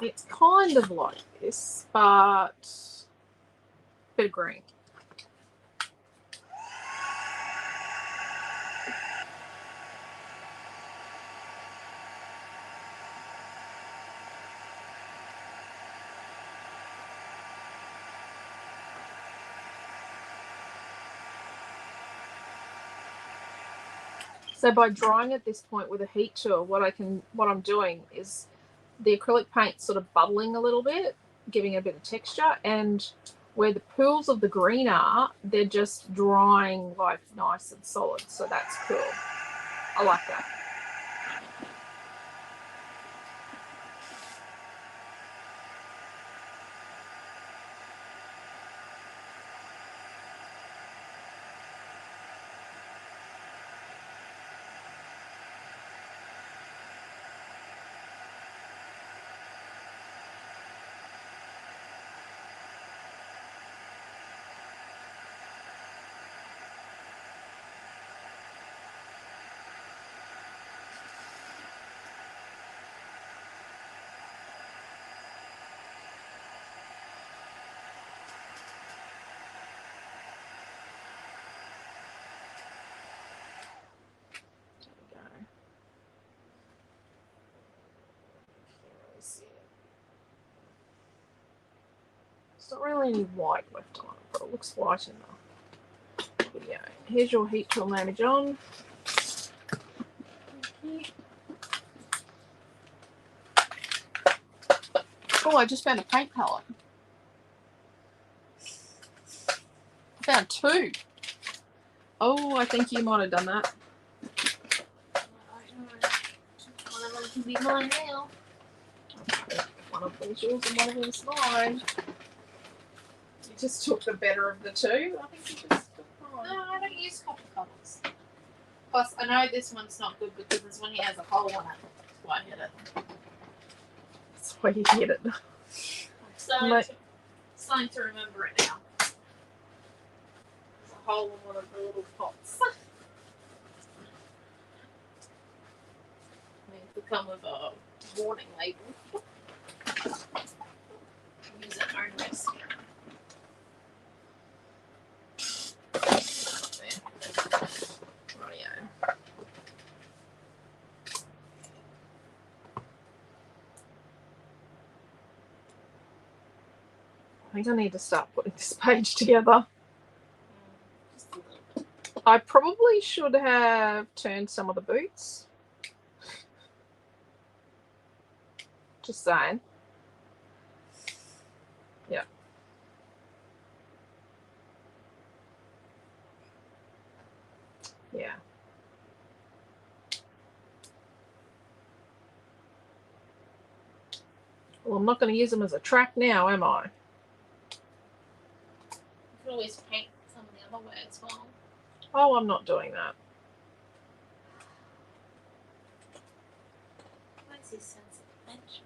It's kind of like this, but a bit of green. So by drying at this point with a heat tool, what I'm doing is the acrylic paint sort of bubbling a little bit, giving a bit of texture, and where the pools of the green are, they're just drying like nice and solid. So that's cool. I like that. There's not really any white left on it, but it looks white in the video. Here's your heat tool, Naomi-Jon. Oh, I just found a paint palette. I found two. Oh, I think you might have done that. One of them can be mine now. One of them's yours and one of them's mine. You just took the better of the two. I think you just took mine. No, I don't use copper colours. Plus, I know this one's not good because this one here has a hole in it. That's why I hit it. That's why you hit it. I'm starting to remember it now. There's a hole in one of the little pots. It could come with a warning label. Use at own risk. I think I need to start putting this page together. I probably should have turned some of the boots. Just saying. Yeah. Yeah. Well, I'm not going to use them as a track now, am I? You could always paint some of the other way as well. Oh, I'm not doing that. What's his sense of adventure?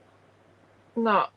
No.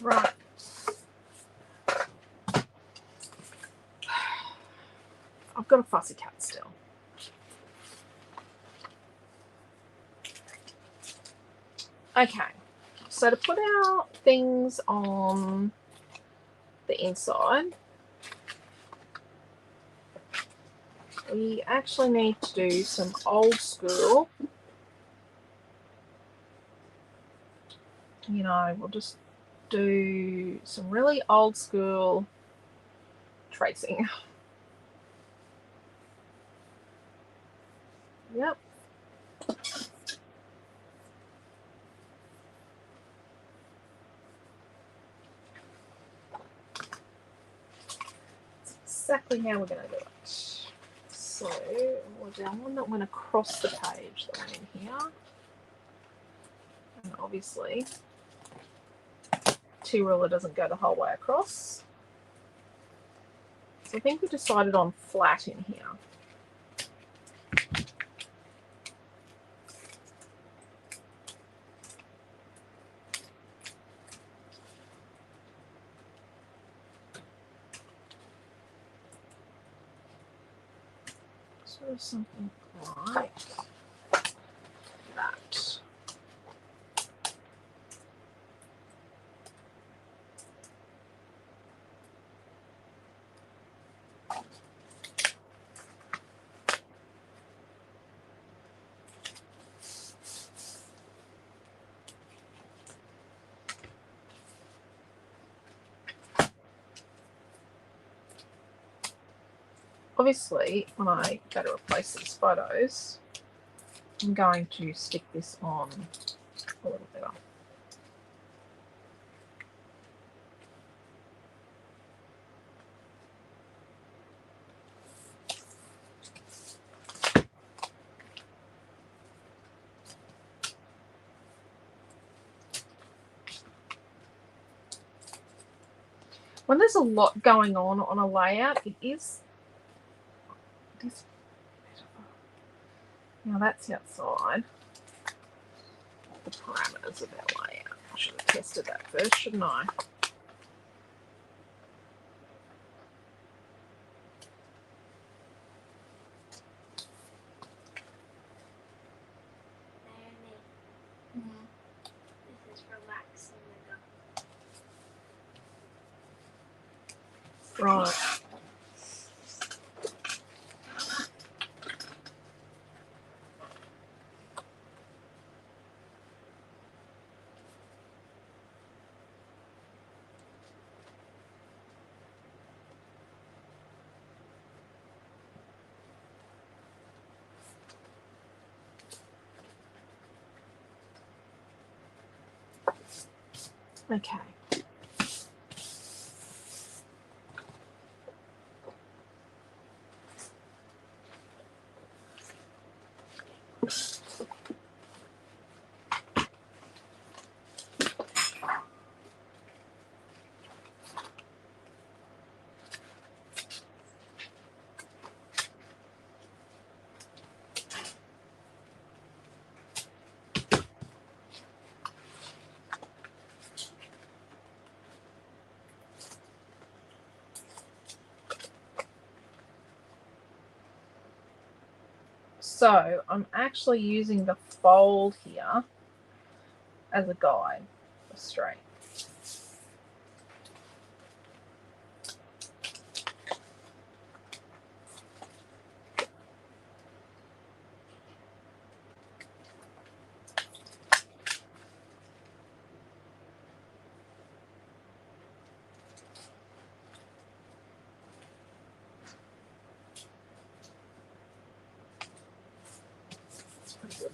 Right. I've got a fussy cat still. Okay. So to put our things on the inside, we actually need to do some old school. You know, we'll just do some really old school tracing. Yep. That's exactly how we're going to do it. So, we're down one that went across the page that went in here. And obviously, T-ruler doesn't go the whole way across. So I think we decided on flat in here. Sort of something like that. Obviously, when I go to replace these photos, I'm going to stick this on a little better. When there's a lot going on a layout, it is now that's the outside. The parameters of our layout. I should have tested that first, shouldn't I? Mm-hmm. This is relaxing enough. Right. Okay. So I'm actually using the fold here as a guide for straight. That's pretty good.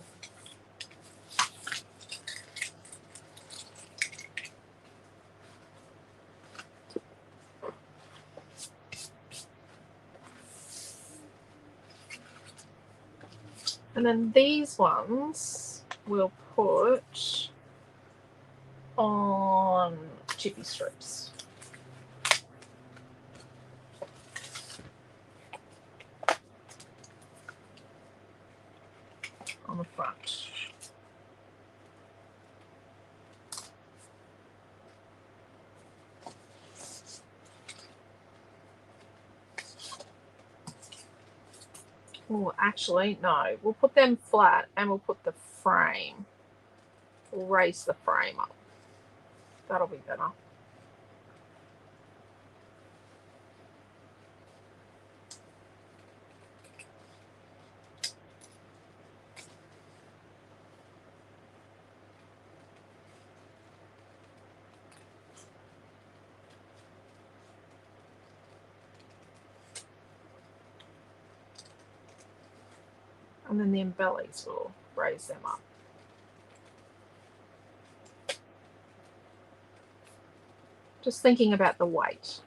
And then these ones we'll put on chippy strips. On the front. Oh, actually, no. We'll put them flat and we'll put the frame. We'll raise the frame up. That'll be better. And then the embellies will raise them up. Just thinking about the weight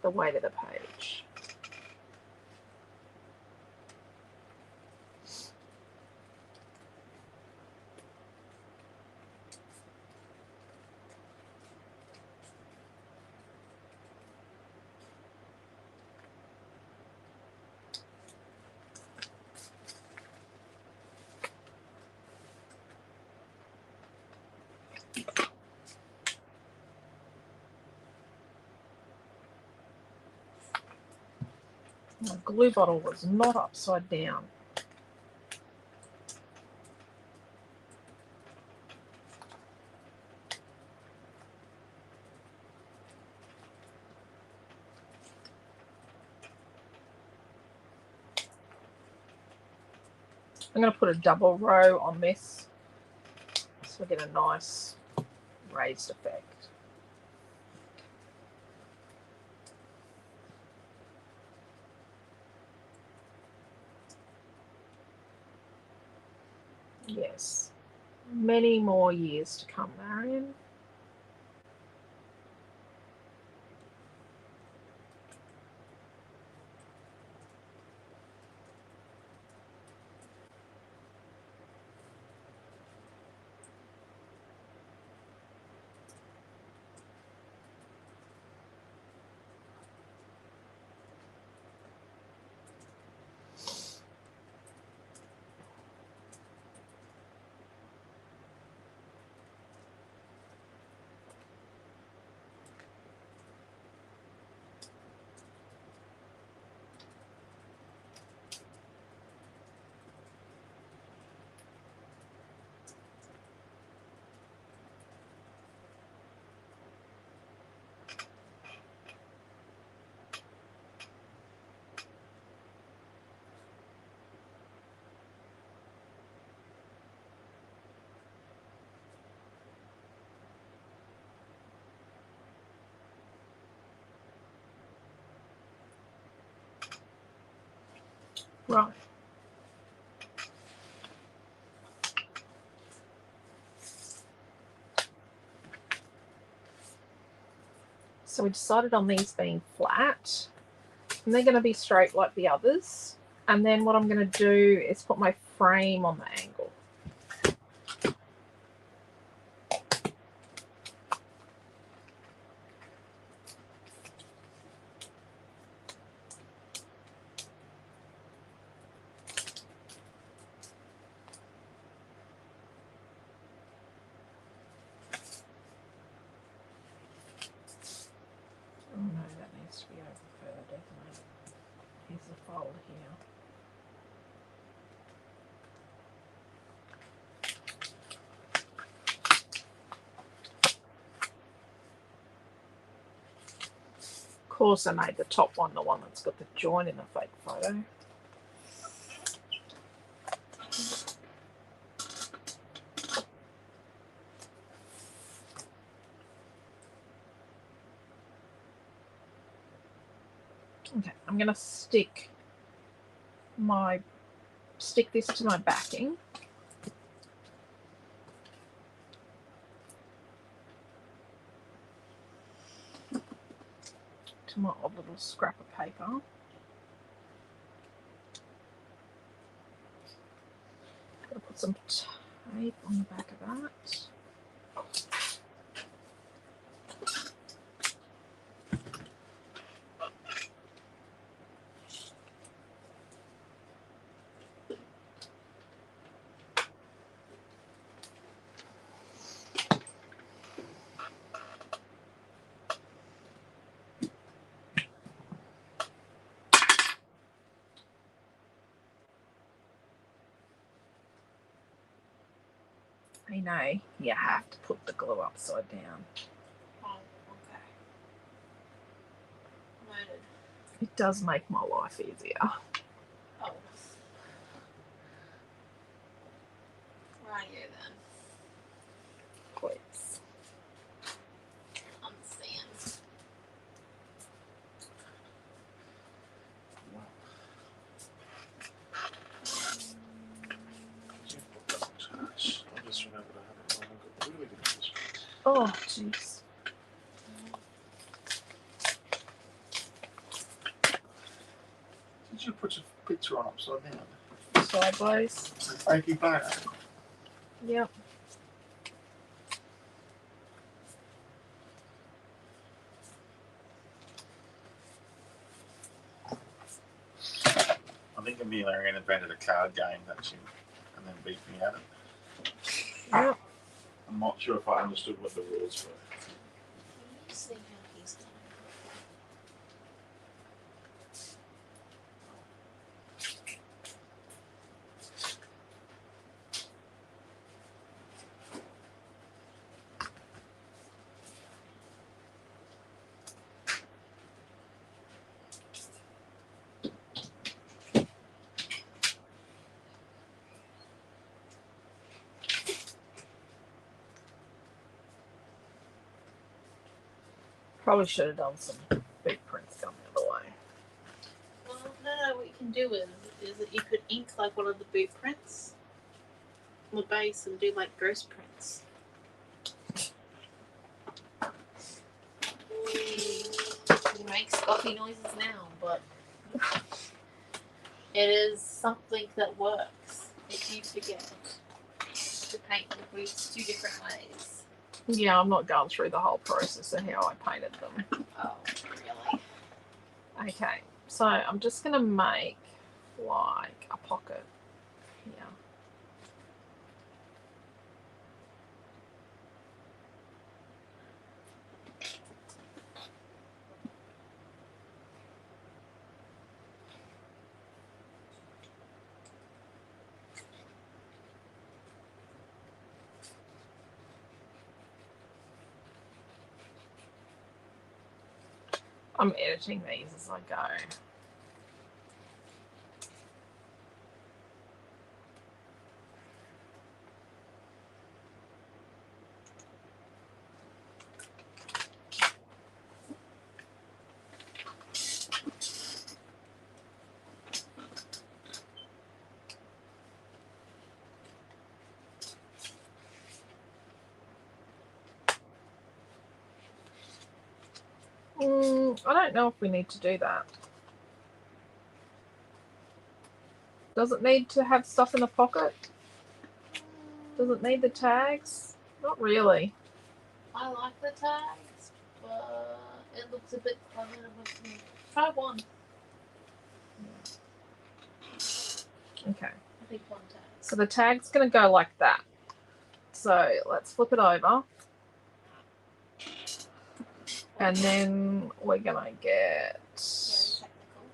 of the page. My glue bottle was not upside down. I'm going to put a double row on this so we get a nice raised effect. Yes, many more years to come, Marion. Right. So we decided on these being flat, and they're going to be straight like the others. And then what I'm going to do is put my frame on the angle. Oh no, that needs to be over further, definitely. Here's the fold here. Of course, I made the top one the one that's got the join in the fake photo. Okay, I'm going to stick this to my backing. To my odd little scrap of paper. Gotta put some tape on the back of that. I know you have to put the glue upside down. Oh, okay. Noted. It does make my life easier. Oh. Rightio then. Please. Understand. Oh, jeez. Did you put your picture on upside down? Sideways. Thank you, photo. Yep. I think Amelia invented a card game that she and then beat me at it. Yep. I'm not sure if I understood what the rules were. You see how he's done. Probably should have done some big prints down the other way. Well, no, what you can do is that you could ink like one of the boot prints on the base and do like ghost prints. You make scoffy noises now, but it is something that works if you forget to paint the boots 2 different ways. Yeah, I'm not going through the whole process of how I painted them. Oh, really? Okay, so I'm just going to make like a pocket here. I'm editing these as I go. I don't know if we need to do that. Does it need to have stuff in the pocket? Does it need the tags? Not really. I like the tags, but it looks a bit cluttered with me. Try one. Okay. I think one tag. So the tag's going to go like that. So let's flip it over. And then we're going to get... Very technical.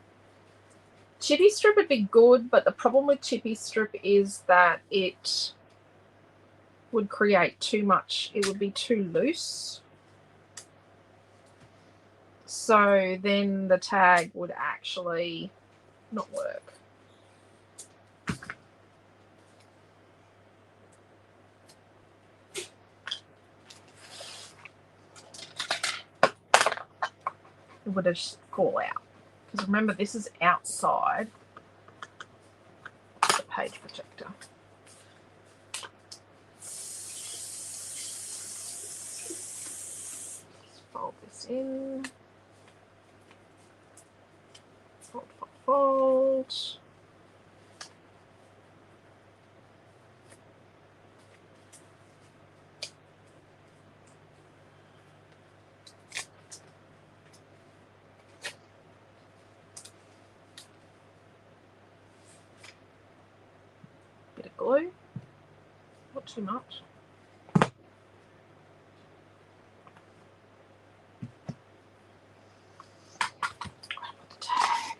Chippy strip would be good, but the problem with chippy strip is that it would create too much. It would be too loose. So then the tag would actually not work. It would just fall out. Because remember, this is outside the page protector. Just fold this in. Fold, fold, fold. Bit of glue. Not too much. Put the tag.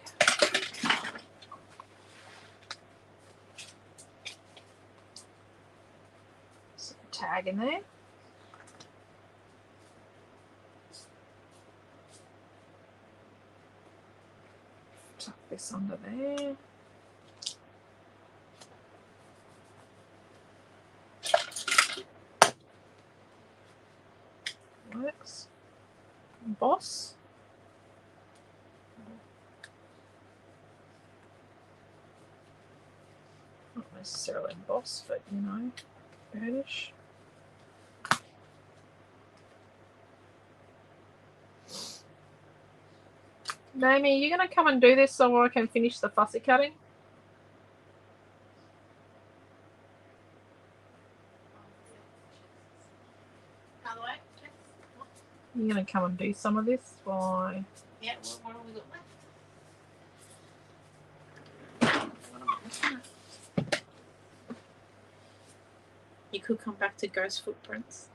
Set the tag in there. Tuck this under there. Works. Emboss. Not necessarily emboss, but you know, burnish. Naomi, are you going to come and do this so I can finish the fussy cutting? How do I? You're going to come and do some of this? Why? Yeah, what have we got left? You could come back to Ghost Footprints.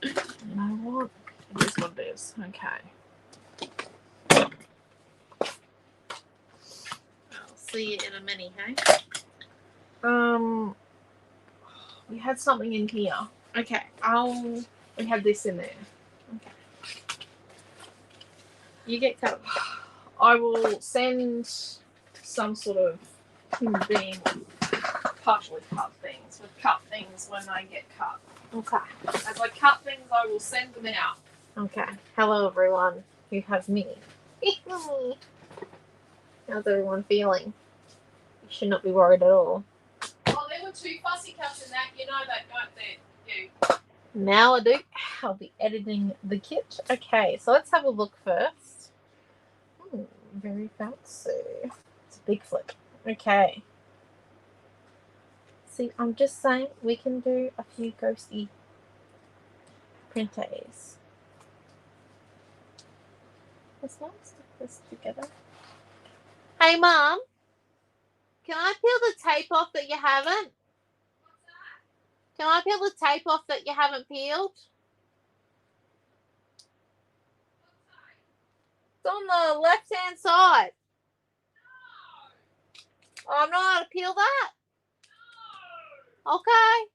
You know what? It is what it is. Okay. I'll see you in a minute, hey? We had something in here. Okay, We had this in there. Okay. You get cut. I will send some sort of human being partially cut things. We cut things when they get cut. Okay. As I cut things, I will send them out. Okay. Hello, everyone who has me. How's everyone feeling? You should not be worried at all. Oh, there were 2 fussy cuts in that. You know that, don't you? Now I do. I'll be editing the kit. Okay, so let's have a look first. Very fancy. It's a big flip. Okay. See, I'm just saying we can do a few ghosty printays. It's nice to put this together. Hey, Mum. Can I peel the tape off that you haven't? Can I peel the tape off that you haven't peeled? It's on the left-hand side. No. I'm not allowed to peel that? No. Okay.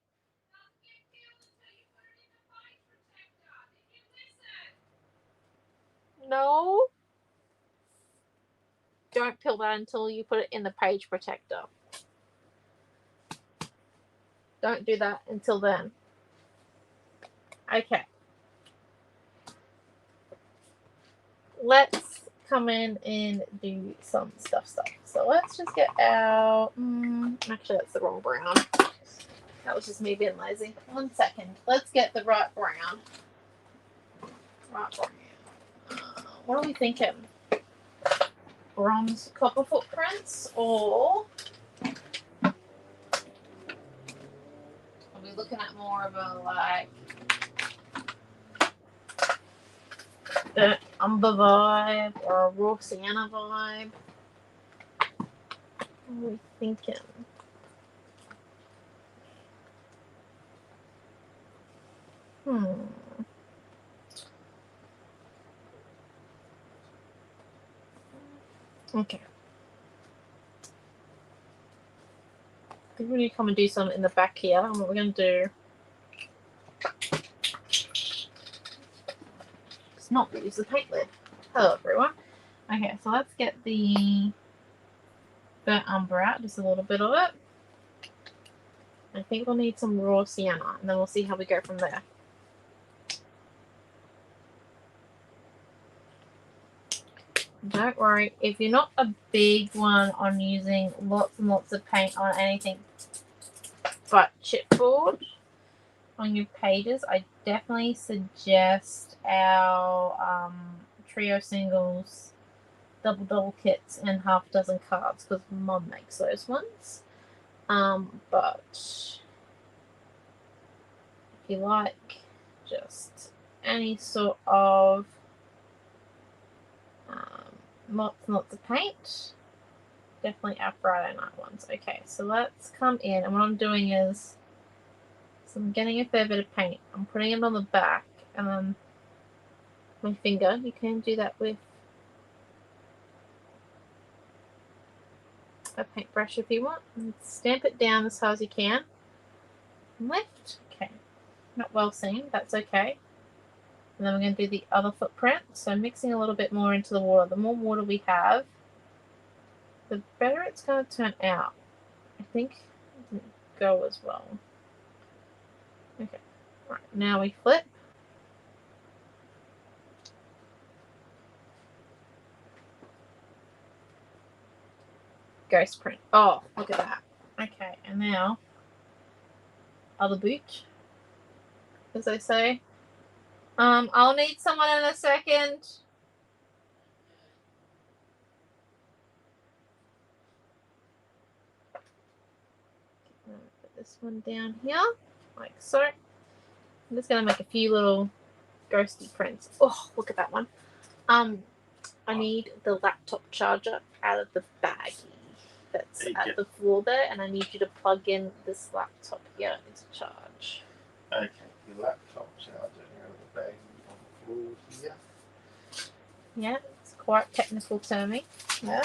No. Don't peel that until you put it in the page protector. Don't do that until then. Okay. Let's come in and do some stuff. So let's just get out. Actually, that's the wrong brown. That was just me being lazy. 1 second. Let's get the right brown. Right brown. What are we thinking? Bronze copper footprints, or are we looking at more of a like the umber vibe or a raw sienna vibe? What are we thinking? Okay. I think we need to come and do some in the back here. And what we're going to do is not use the paint lid. Hello, everyone. Okay, so let's get the burnt umber out, just a little bit of it. I think we'll need some raw sienna, and then we'll see how we go from there. Don't worry, if you're not a big one on using lots and lots of paint on anything but chipboard on your pages, I definitely suggest our trio singles, double kits, and half dozen cards, because Mum makes those ones. But if you like just any sort of lots and lots of paint, definitely our Friday night ones. Okay, so let's come in, and what I'm doing is, so I'm getting a fair bit of paint. I'm putting it on the back, and then my finger. You can do that with a paintbrush if you want. And stamp it down as hard as you can. Lift. Okay, not well seen. That's okay. And then we're going to do the other footprint. So mixing a little bit more into the water. The more water we have, the better it's going to turn out. I think it didn't go as well. Okay. Right, now we flip. Ghost print. Oh, look at that. Okay, and now other boot, as they say. I'll need someone in a second. Put this one down here, like so. I'm just gonna make a few little ghosty prints. Oh, look at that one. I need the laptop charger out of the baggie that's at the floor there, and I need you to plug in this laptop here into charge. Okay, your laptop charger out of the bag on the floor here. Yeah, it's quite technical terming. Yeah.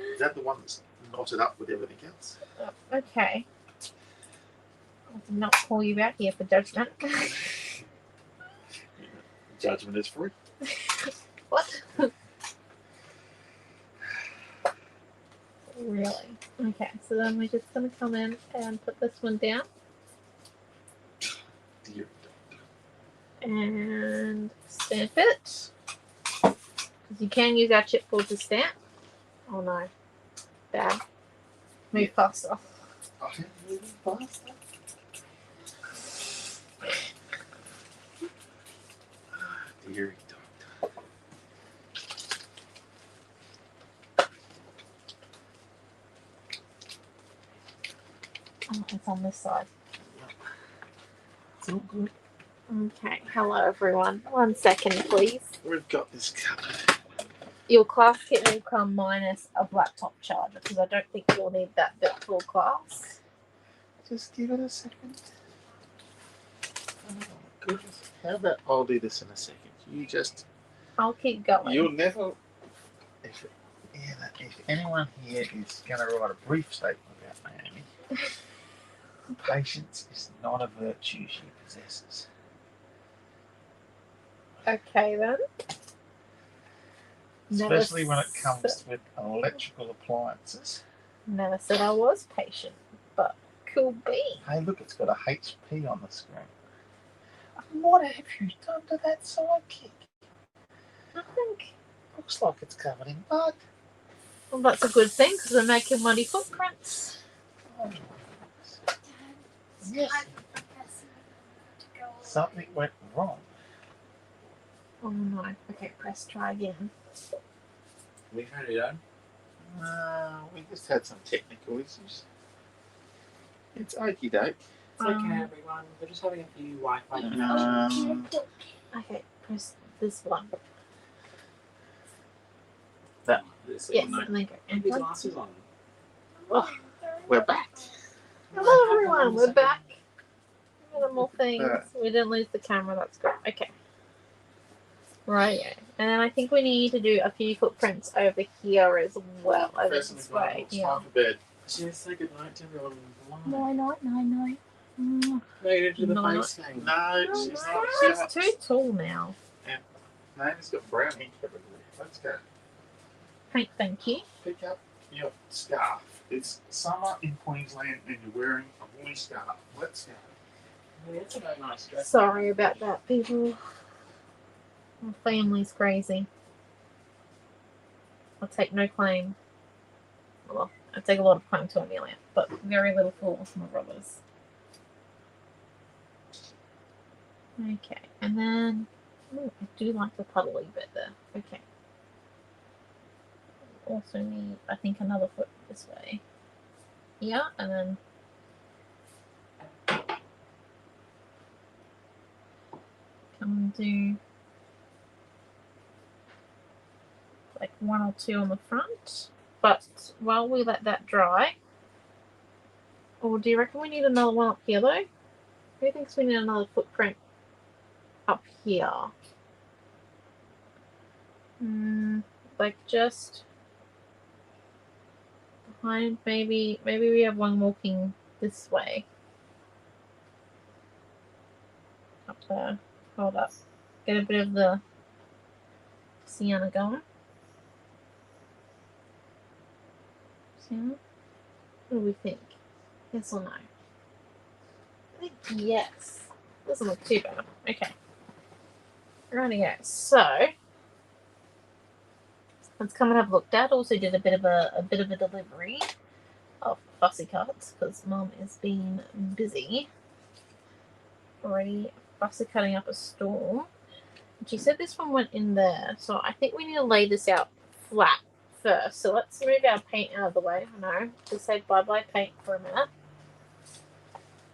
Is that the one that's knotted up with everything else? Oh, okay. I did not call you out here for judgment. Judgment is free. What? Really? Okay, so then we're just going to come in and put this one down. Dear. And stamp it. Because you can use our chipboard to stamp. Oh no. Bad. Move faster. I am moving faster. Dear doctor. Oh, it's on this side. It's all good. Okay, hello everyone. 1 second, please. We've got this covered. Your class kit will come minus a laptop charger because I don't think you'll need that bit for class. Just give it a second. Oh my goodness. How about I'll do this in a second? You just. I'll keep going. You'll never. If anyone here is going to write a brief statement about Naomi, patience is not a virtue she possesses. Okay then. Especially when it comes with electrical appliances. Never said I was patient, but could be. Hey, look, it's got a HP on the screen. What have you done to that sidekick? Nothing. Looks like it's covered in mud. Well, that's a good thing because we're making muddy footprints. Oh, my goodness. Yes. Something went wrong. Oh no. Okay, press try again. We found it done. We just had some technical issues. It's okie doke. It's okay, everyone. We're just having a few Wi-Fi connections. Okay, press this one. That. This Yes, one, no. and then go. Have And your one. glasses on. Oh, We're back. hello everyone, we're back. Minimal things. Alright. We didn't lose the camera, that's good. Okay. Right, and then I think we need to do a few footprints over here as well, over Pressing this the button, way. it's Yeah. time for bed. Cheers, say good night to everyone. No. No, you didn't do the No. face thing. No, No, she's no, not. she's too tall now. Naomi's got brown ink everywhere. Let's go. Thank you. Pick up your scarf. It's summer in Queensland and you're wearing a woolly scarf. Let's go. Yeah, it's a very nice dress. Sorry about that, people. My family's crazy. I'll take no claim. Well, I take a lot of claim to Amelia, but very little for my brothers. Okay, and then I do like the puddly bit there. Okay. Also need, I think, another foot this way. Yeah, and then come and do like 1 or 2 on the front. But while we let that dry, or do you reckon we need another one up here though? Who thinks we need another footprint up here? Like just behind, maybe we have one walking this way. Up there. Hold up. Get a bit of the sienna going. Sienna? What do we think? Yes or no? I think yes. Doesn't look too bad. Okay. Rightio. So let's come and have a look. Dad also did a bit of a delivery of fussy cuts because Mum is being busy. Ready fussy cutting up a storm. She said this one went in there, so I think we need to lay this out flat first. So let's move our paint out of the way. I know, to say bye-bye paint for a minute.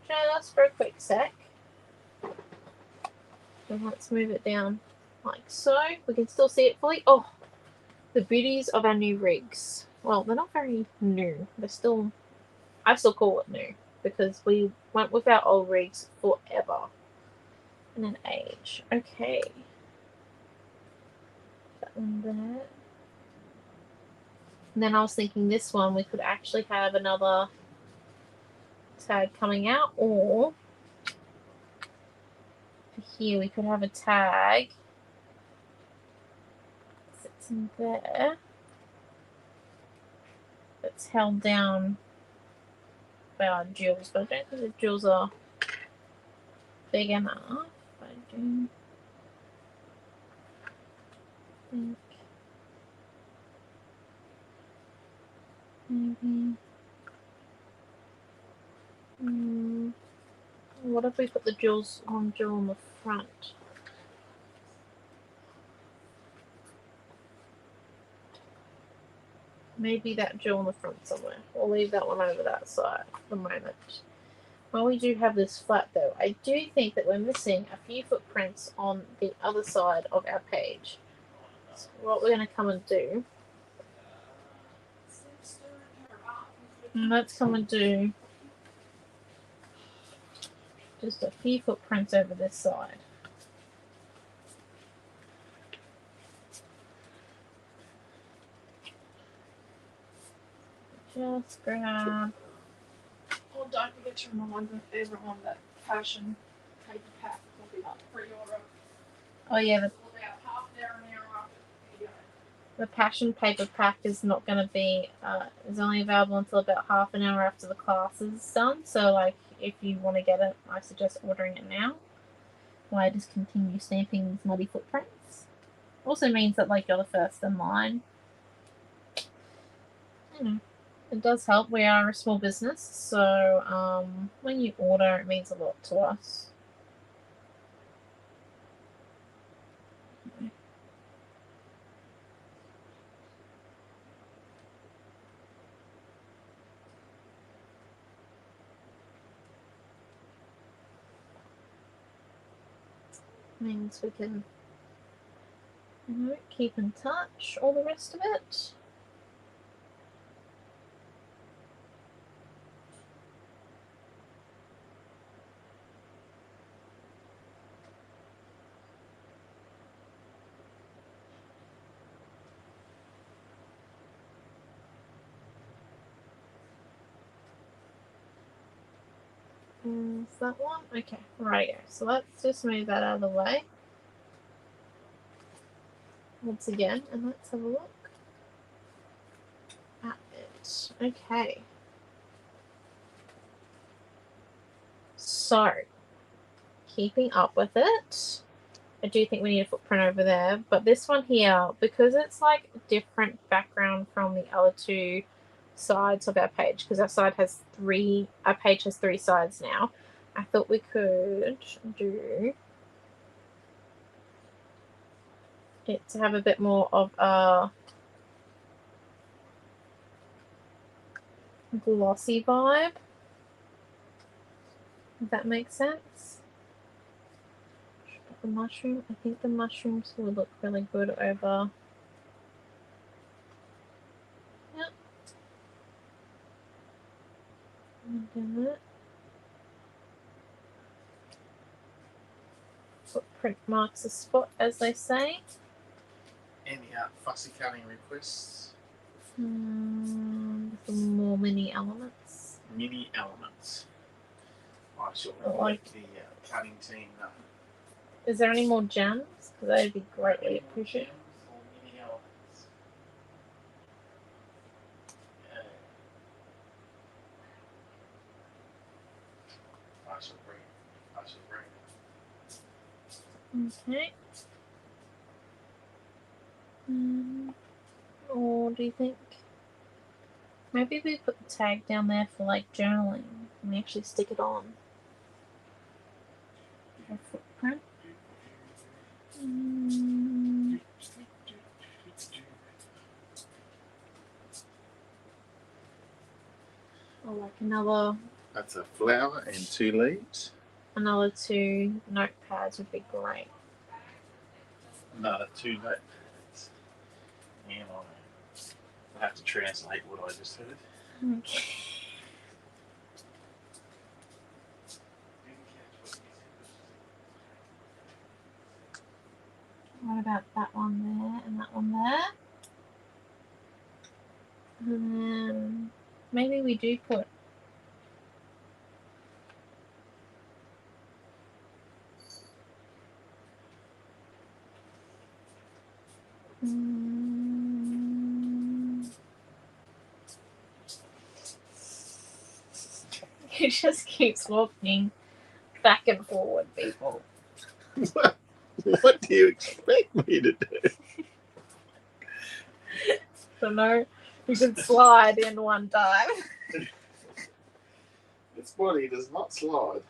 Just for a quick sec. And let's move it down like so. We can still see it fully. Oh, the beauties of our new rigs. Well, they're not very new. They're still, I still call it new because we went with our old rigs forever. And an age. Okay. That one there. And then I was thinking this one we could actually have another tag coming out, or here we could have a tag sits in there that's held down by our jewels, but I don't think the jewels are big enough. I do think maybe what if we put the jewels on jewel on the front? Maybe that jewel on the front somewhere. We'll leave that one over that side for the moment. While we do have this flat though, I do think that we're missing a few footprints on the other side of our page. So what we're going to come and do, let's come and do just a few footprints over this side. Just grab. Oh, don't forget to remind everyone that fashion paper pack will be up pre-order. Oh yeah, About half an hour after the video. the passion paper pack is not going to be, is only available until about half an hour after the class is done. So like, if you want to get it, I suggest ordering it now. Why just continue stamping these muddy footprints? Also means that like you're the first in line. You know, it does help. We are a small business, so when you order, it means a lot to us. Means we can, you know, keep in touch, all the rest of it. Is that one? Okay, right. So let's just move that out of the way once again, and let's have a look at it. Okay. So, keeping up with it, I do think we need a footprint over there, but this one here, because it's like a different background from the other two sides of our page, because our page has three sides now, I thought we could do it to have a bit more of a glossy vibe, if that makes sense. The mushroom, I think the mushrooms will look really good over. Yep. Do it. Footprint marks a spot, as they say. Any fussy cutting requests? Some more mini elements. Mini elements. I shall Like- let the cutting team know. Is there any more gems? Because that would be greatly appreciated. Gems or mini elements? I shall bring it. Okay. Or do you think maybe we put the tag down there for like journaling and we actually stick it on? her footprint. Or like another That's a flower and 2 leaves. another 2 notepads would be great. Another 2 notepads. And I have to translate what I just heard. Okay. What about that one there and that one there? And then maybe we do put He just keeps walking back and forward, people. What do you expect me to do? So no, you can slide in one time. This body does not slide.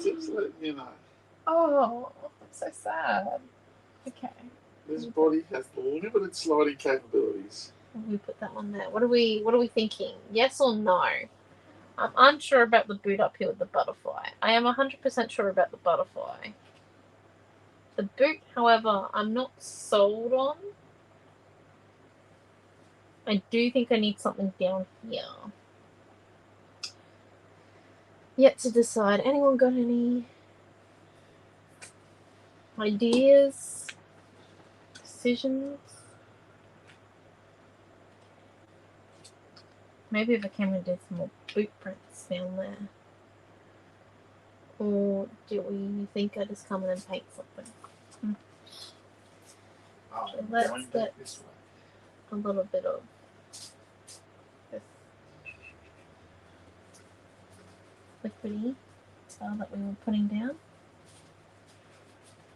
Just letting you know. Oh, that's so sad. Okay. This body has limited sliding capabilities. We put that one there. What are we thinking? Yes or no? I'm unsure about the boot up here with the butterfly. I am 100% sure about the butterfly. The boot, however, I'm not sold on. I do think I need something down here. Yet to decide. Anyone got any ideas? Decisions? Maybe if I came and did some more boot prints down there. Or do we think I just come in and paint something? Oh, So let's going get this way. a little bit of this liquidy style that we were putting down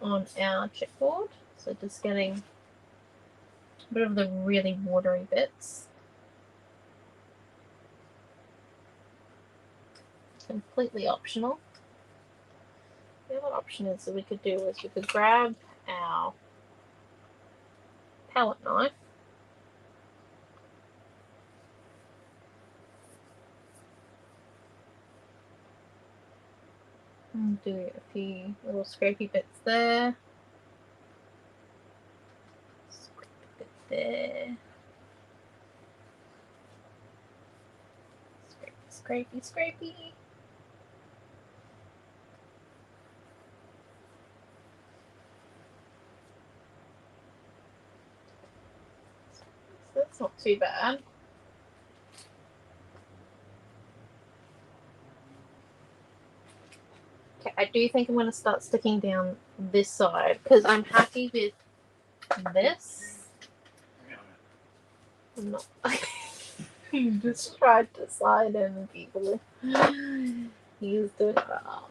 on our chipboard. So just getting a bit of the really watery bits. Completely optional. The other option is that we could do is we could grab our palette knife and do a few little scrapey bits there. Scrape a bit there. Scrapey, scrapey, scrapey. So that's not too bad. Okay, I do think I'm going to start sticking down this side because I'm happy with this. I'm not. You just tried to slide in, people. He's doing well.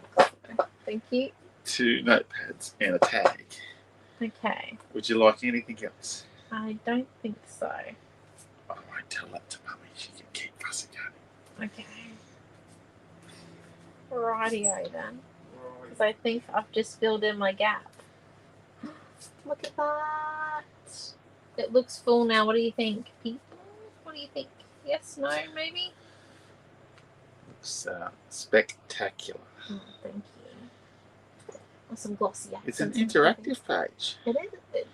Thank you. 2 notepads and a tag. Okay. Would you like anything else? I don't think so. I won't tell that to Mummy. She can keep fussing going. Okay. Rightio then. Because I think I've just filled in my gap. Look at that. It looks full now. What do you think, people? What do you think? Yes, no, maybe? Looks spectacular. Oh, thank you. With some glossy It's an accents. interactive page. It is.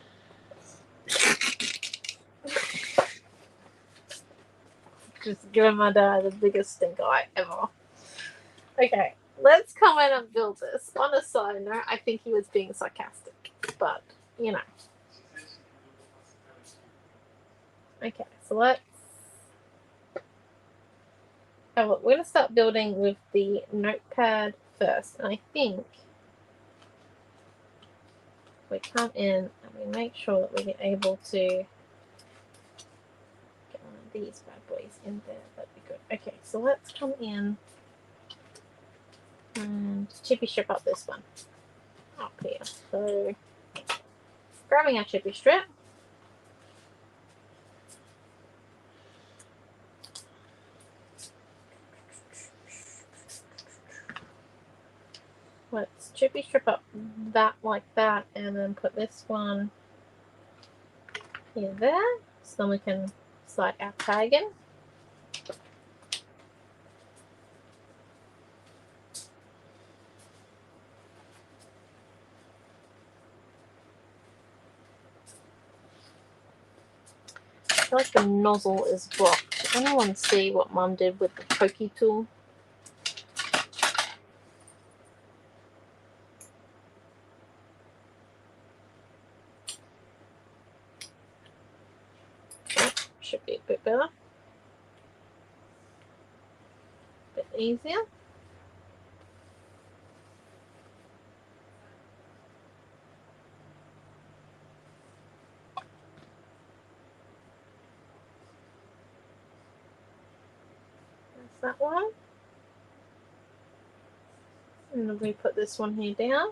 Just giving my dad the biggest stink eye ever. Okay, let's come in and build this. On a side note, I think he was being sarcastic, but you know. Okay, so let's. Oh, look, we're gonna start building with the notepad first, and I think we come in and we make sure that we're able to get one of these bad boys in there. That'd be good. Okay, so let's come in and chippy strip up this one up here. So grabbing our chippy strip. let's chippy strip up that like that, and then put this one here there. So then we can slide our tag in. I feel like the nozzle is blocked. Anyone see what Mum did with the pokey tool? Should be a bit better. A bit easier. That's that one. And then we put this one here down.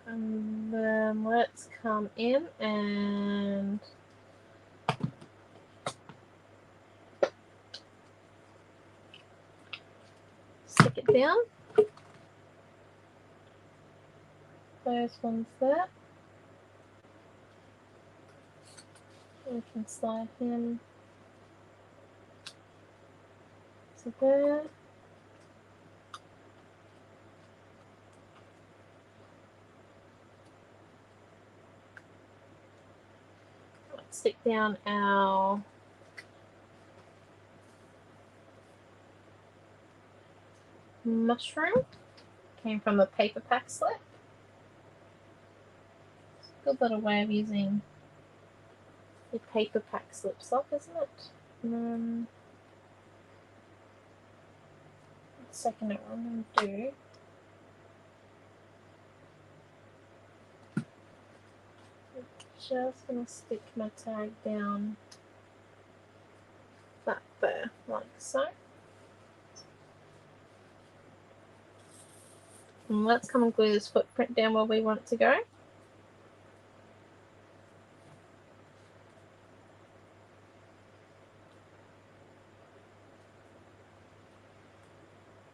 And then let's come in and stick it down. Those ones there. We can slide him to there. Let's stick down our mushroom. Came from the paper pack slip. It's a good little way of using the paper pack slips up, isn't it? The second one I'm going to do just going to stick my tag down that there, like so. And let's come and glue this footprint down where we want it to go.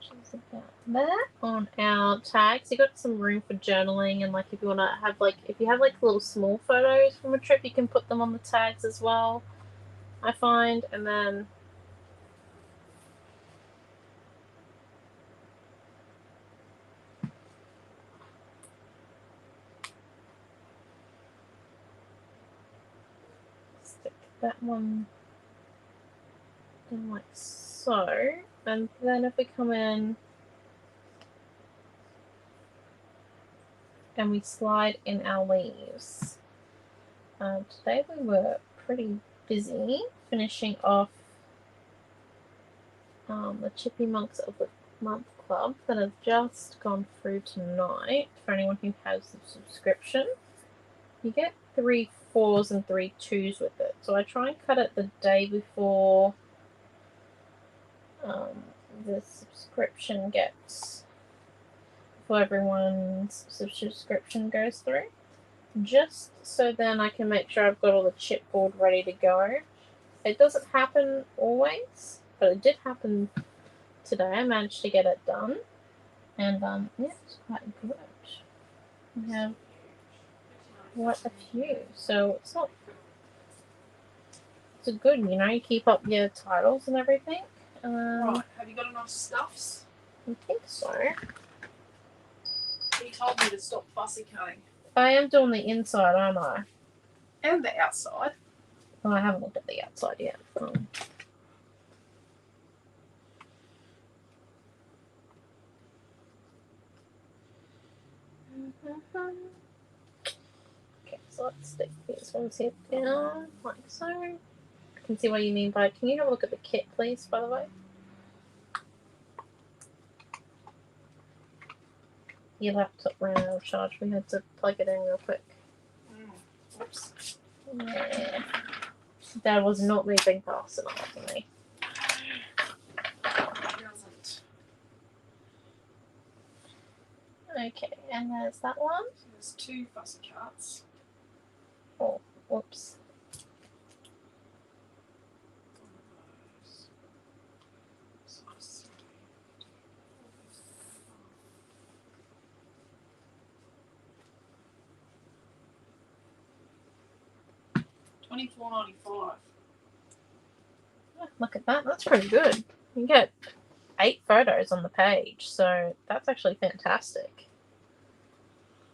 Just about there on our tags. You got some room for journaling, and like if you want to have like, if you have like little small photos from a trip, you can put them on the tags as well, I find. And then stick that one down like so. And then if we come in and we slide in our leaves. Today we were pretty busy finishing off the Chippy Monks of the Month Club that have just gone through tonight. For anyone who has the subscription, you get 3 4s and 3 2s with it. So I try and cut it the day before the subscription gets, before everyone's subscription goes through, just so then I can make sure I've got all the chipboard ready to go. It doesn't happen always, but it did happen today. I managed to get it done, and yeah, it's quite good. We have quite a few, so it's not, it's a good, you know, you keep up your titles and everything. Right, have you got enough stuffs? I think so. He told me to stop fussy cutting. I am doing the inside, aren't I? And the outside. Oh, I haven't looked at the outside yet. Okay, so let's stick these ones here down, like so. I can see what you mean by, can you have a look at the kit, please, by the way? Your laptop ran out of charge. We had to plug it in real quick. Oops. Yeah. Dad was not moving fast enough for me. It doesn't. Okay, and there's that one. So there's 2 fussy cuts. Oh, Whoops. $24.95. Look at that. That's pretty good. You get 8 photos on the page, so that's actually fantastic.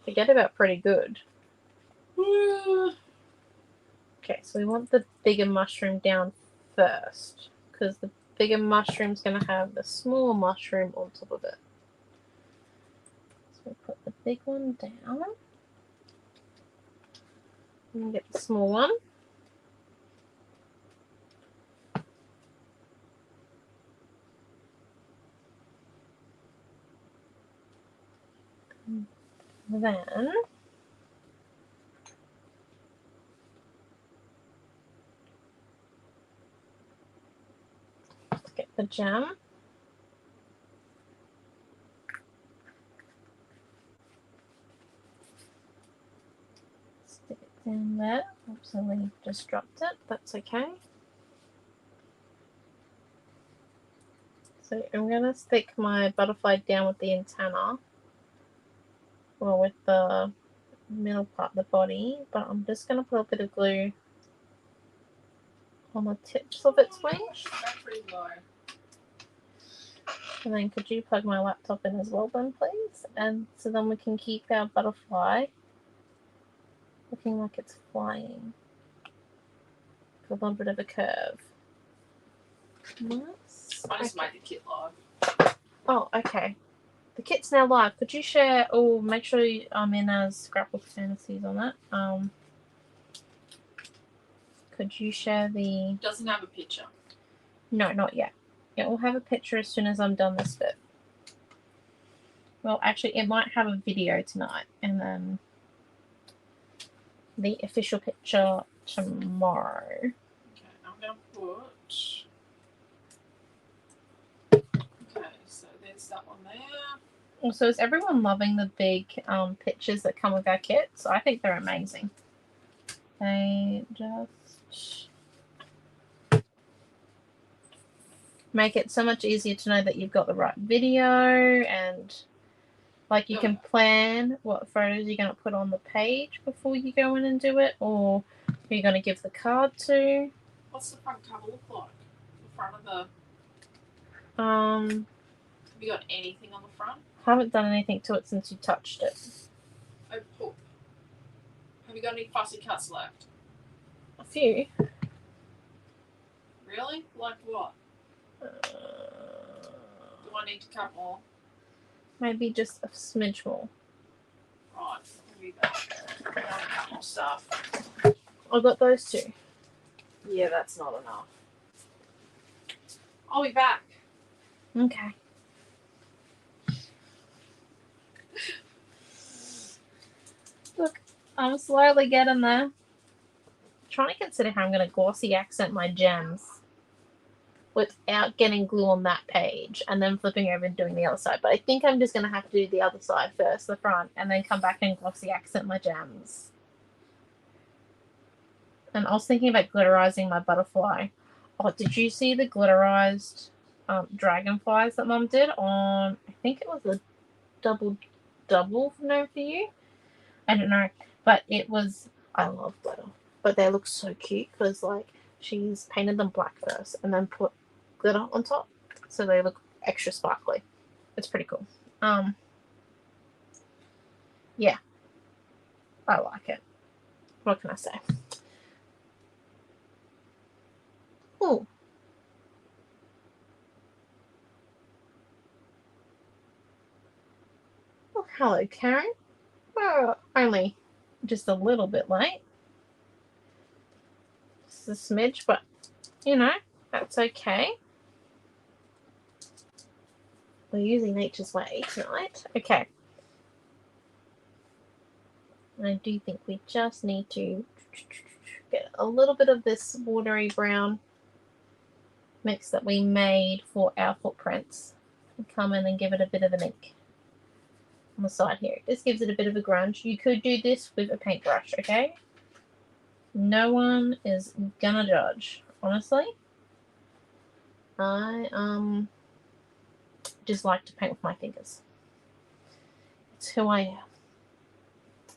Forget about pretty good. Okay, so we want the bigger mushroom down first, because the bigger mushroom's going to have the smaller mushroom on top of it. So we put the big one down. And get the small one. Then let's get the gem. Stick it down there. Oops, I just dropped it. That's okay. So I'm going to stick my butterfly down with the antenna. Well, with the middle part of the body, but I'm just going to put a bit of glue on the tips of its wings. Battery low. And then could you plug my laptop in as well then, please? And so then we can keep our butterfly looking like it's flying. With a little bit of a curve. Nice. I just made the kit live. Oh, okay. The kit's now live. Could you share? Oh, make sure I'm in as Scrapbook Fantasies on that. Could you share the? Doesn't have a picture. No, not yet. It will have a picture as soon as I'm done this bit. Well, actually, it might have a video tonight, and then the official picture tomorrow. Okay, I'm gonna put. Okay, so there's that one there. Also, is everyone loving the big pictures that come with our kits? I think they're amazing. They just make it so much easier to know that you've got the right video, and like you can plan what photos you're going to put on the page before you go in and do it, or who you're going to give the card to. What's the front cover look like? The front of the. Have Have you got anything on the front? haven't done anything to it since you touched it. Oh, poop. Have you got any fussy cuts left? A few. Really? Like what? Do I need to cut more? Maybe just a smidge more. Right, I'll be back. I want to cut more stuff. I got those two. Yeah, that's not enough. I'll be back. Okay. Look, I'm slowly getting there. Trying to consider how I'm going to glossy accent my gems without getting glue on that page and then flipping over and doing the other side. But I think I'm just going to have to do the other side first, the front, and then come back and glossy accent my gems. And I was thinking about glitterizing my butterfly. Oh, did you see the glitterized dragonflies that Mum did on, I think it was the double no for you? I don't know. But it was, I love glitter. But they look so cute because like she's painted them black first and then put glitter on top. So they look extra sparkly. It's pretty cool. Yeah. I like it. What can I say? Ooh. Oh, hello, Karen. Oh, only just a little bit late. Just a smidge, but you know, that's okay. We're using nature's way tonight. Okay. And I do think we just need to get a little bit of this watery brown mix that we made for our footprints and come in and give it a bit of an ink on the side here. This gives it a bit of a grunge. You could do this with a paintbrush, okay? No one is gonna judge, honestly. I just like to paint with my fingers. It's who I am.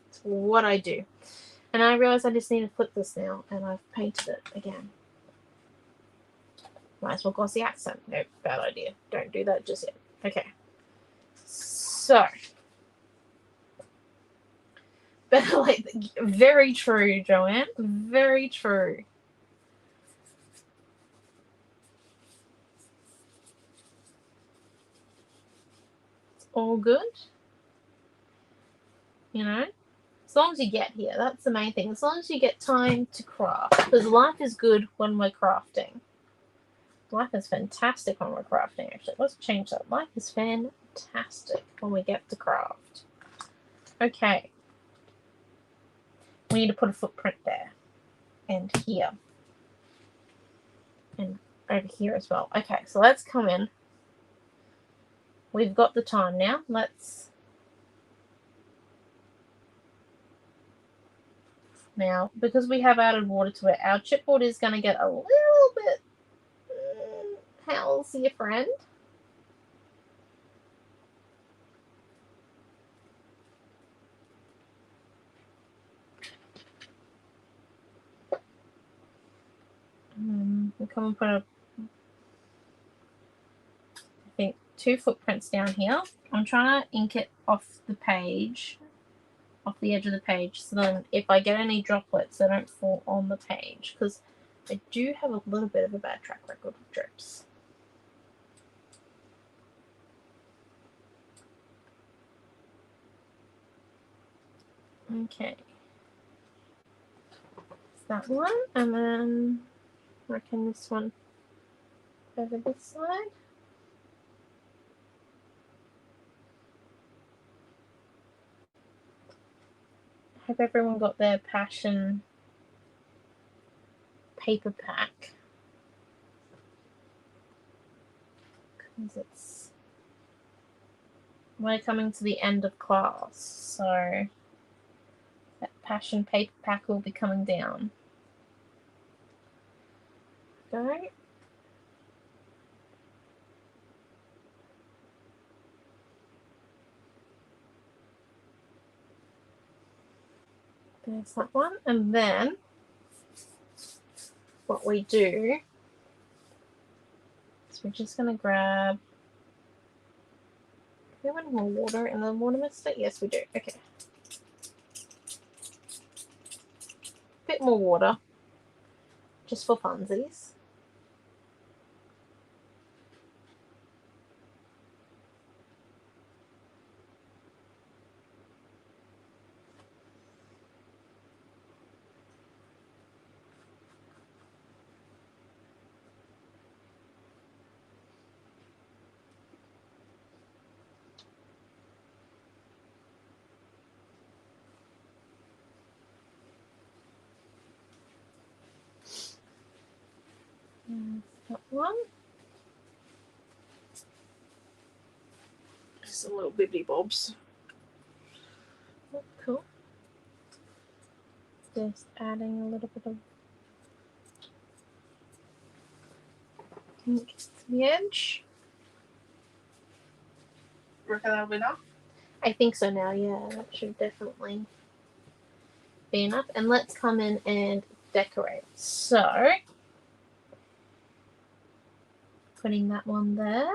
It's what I do. And I realize I just need to flip this now, and I've painted it again. Might as well gloss the accent. Nope, bad idea. Don't do that just yet. Okay. So. But like, very true, Joanne. Very true. It's all good. You know? As long as you get here, that's the main thing. As long as you get time to craft. Because life is good when we're crafting. Life is fantastic when we're crafting, actually. Let's change that. Life is fantastic when we get to craft. Okay. We need to put a footprint there. And here. And over here as well. Okay, so let's come in. We've got the time now. Let's... Now, because we have added water to it, our chipboard is going to get a little bit... how's your friend? We'll come and put a... I think 2 footprints down here. I'm trying to ink it off the page. Off the edge of the page, so then if I get any droplets, they don't fall on the page, because I do have a little bit of a bad track record with drips. Okay. That's that one, and then I reckon this one over this side. Hope everyone got their passion paper pack, because we're coming to the end of class, so that passion paper pack will be coming down. Go. There's that one, and then what we do is we're just going to grab... Do we have any more water in the water mister? Yes, we do. Okay. Bit more water, just for funsies. That one. Some little bibbly bobs. Oh, cool. Just adding a little bit of ink to the edge. Reckon that'll be enough? I think so now, yeah. That should definitely be enough. And let's come in and decorate. So, putting that one there.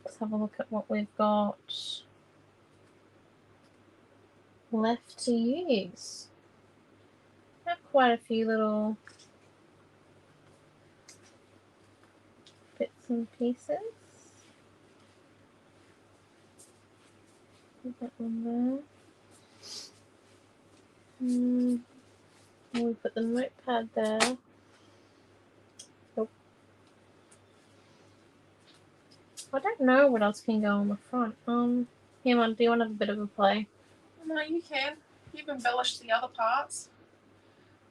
Let's have a look at what we've got left to use. We have quite a few little bits and pieces. Put that one there. We put the notepad there. Nope. I don't know what else can go on the front. Here, Mum, do you want to have a bit of a play? No, you can. You've embellished the other parts.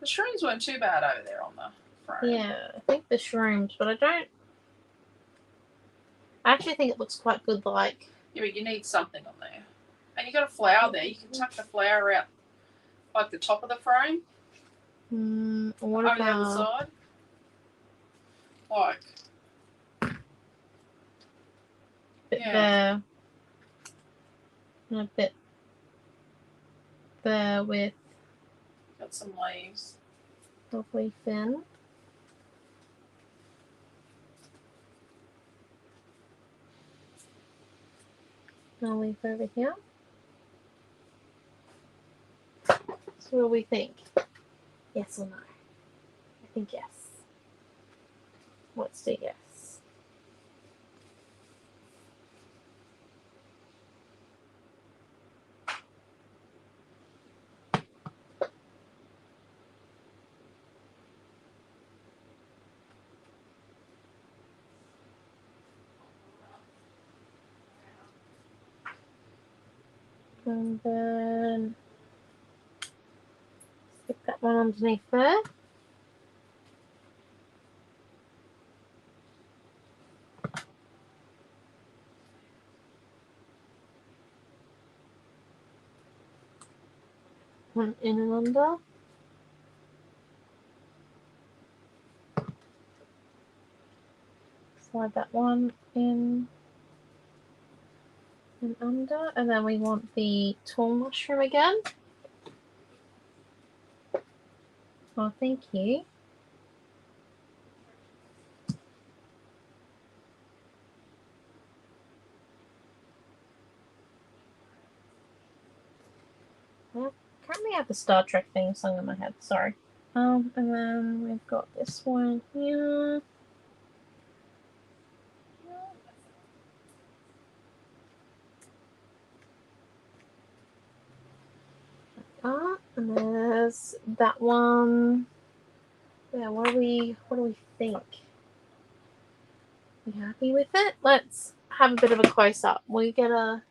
The shrooms weren't too bad over there on the frame. Yeah, I think the shrooms, but I actually think it looks quite good, like... Yeah, but you need something on there. And you got a flower there. You can tuck the flower out like the top of the frame. What Oh, the other about side? Like, bit yeah. there? And a bit there with Got some leaves. lovely fin. I'll leave over here. So what do we think? Yes or no? I think yes. Let's do yes. And then stick that one underneath there. One in and under. Slide that one in and under. And then we want the tall mushroom again. Oh, thank you. I currently have the Star Trek theme song in my head, sorry. And then we've got this one here. And there's that one. Yeah, what do we think? You happy with it? Let's have a bit of a close up. We get a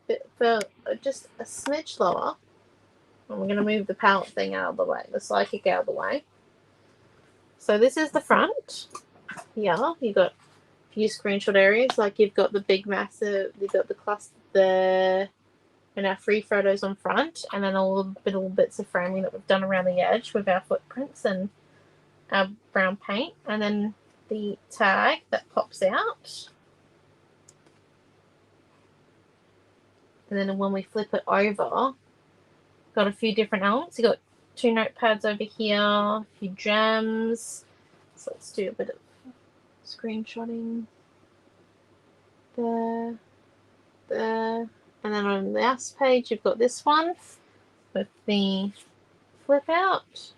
bit for just a smidge lower. And we're gonna move the palette thing out of the way, the psychic out of the way. So this is the front. Yeah, you got a few screenshot areas, like you've got the big massive, you've got the cluster there, and our free photos on front, and then all the little bits of framing that we've done around the edge with our footprints and our brown paint, and then the tag that pops out. And then when we flip it over, got a few different elements. You got 2 notepads over here, a few gems. So let's do a bit of screenshotting there, there. And then on the last page, you've got this one with the flip out.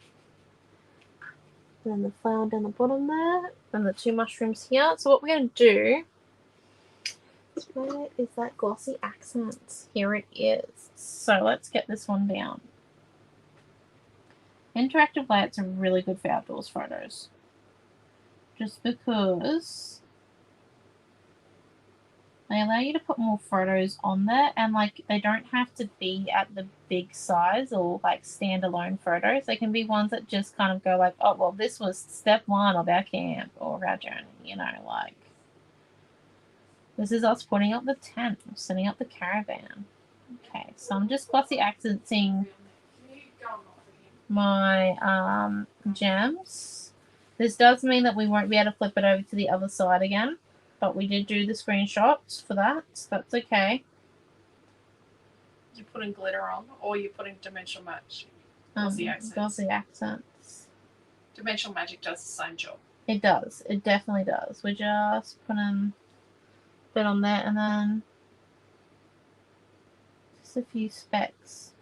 And then the flower down the bottom there. And the 2 mushrooms here. So what we're going to do, where is that glossy accent? Here it is. So let's get this one down. Interactive layouts are really good for outdoors photos. Just because they allow you to put more photos on there, and like they don't have to be at the big size or like standalone photos. They can be ones that just kind of go like, oh well, this was step 1 of our camp or our journey, you know, like this is us putting up the tent, setting up the caravan. Okay, so I'm just glossy accenting my gems. This does mean that we won't be able to flip it over to the other side again, but we did do the screenshots for that, so that's okay. You're putting glitter on, or you're putting dimensional match? Glossy accents. Glossy accents. Dimensional magic does the same job. It does. It definitely does. We're just putting a bit on there, and then just a few specks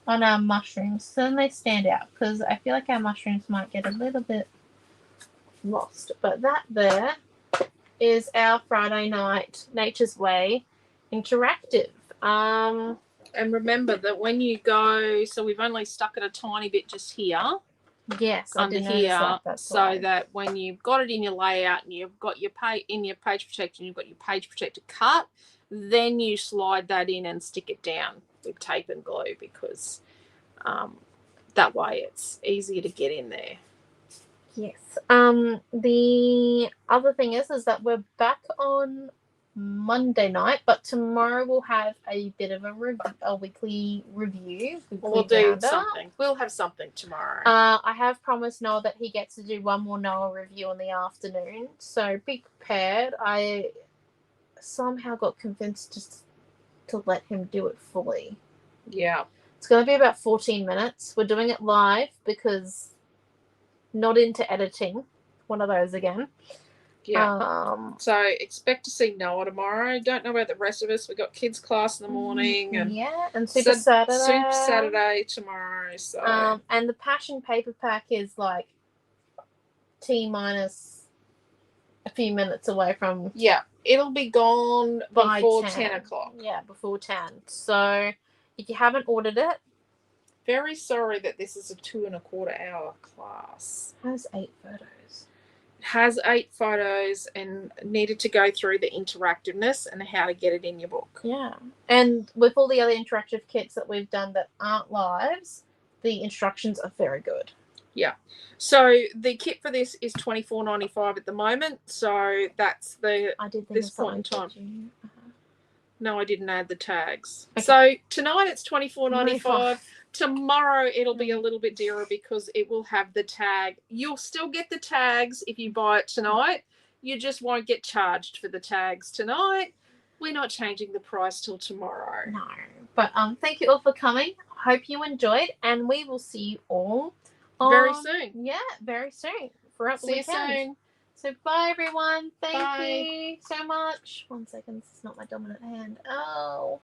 on our mushrooms, so then they stand out, because I feel like our mushrooms might get a little bit lost. But that there is our Friday night Nature's Way interactive. And remember that when you go, so we've only stuck it a tiny bit just here, yes, under here, so that when you've got it in your layout and you've got your page in your page protector and you've got your page protector cut, then you slide that in and stick it down with tape and glue, because that way it's easier to get in there. Yes. The other thing is that we're back on Monday night, but tomorrow we'll have a bit of a weekly review. We'll do something. We'll have something tomorrow. I have promised Noah that he gets to do one more Noah review in the afternoon, so be prepared. I somehow got convinced just to let him do it fully. Yeah. It's going to be about 14 minutes. We're doing it live because not into editing. One of those again. Yeah. So expect to see Noah tomorrow. Don't know about the rest of us. We've got kids class in the morning. And and Super Saturday. Super Saturday tomorrow. So and the Passion Paper Pack is like T-minus a few minutes away from. Yeah. It'll be gone by before 10 o'clock. Yeah, before 10. So if you haven't ordered it. Very sorry that this is a 2.25 hour class. It has 8 photos. It has 8 photos and needed to go through the interactiveness and how to get it in your book. Yeah. And with all the other interactive kits that we've done that aren't lives, the instructions are very good. Yeah. So the kit for this is $24.95 at the moment. So that's the I did think this of point in something. time. No, I didn't add the tags. Okay. So tonight it's $24.95. Tomorrow it'll be a little bit dearer because it will have the tag. You'll still get the tags if you buy it tonight. You just won't get charged for the tags tonight. We're not changing the price till tomorrow. No. But thank you all for coming. Hope you enjoyed, and we will see you all very soon. Yeah, very soon. For See you soon. So bye everyone. Thank Bye. you so much. 1 second, this is not my dominant hand. Oh.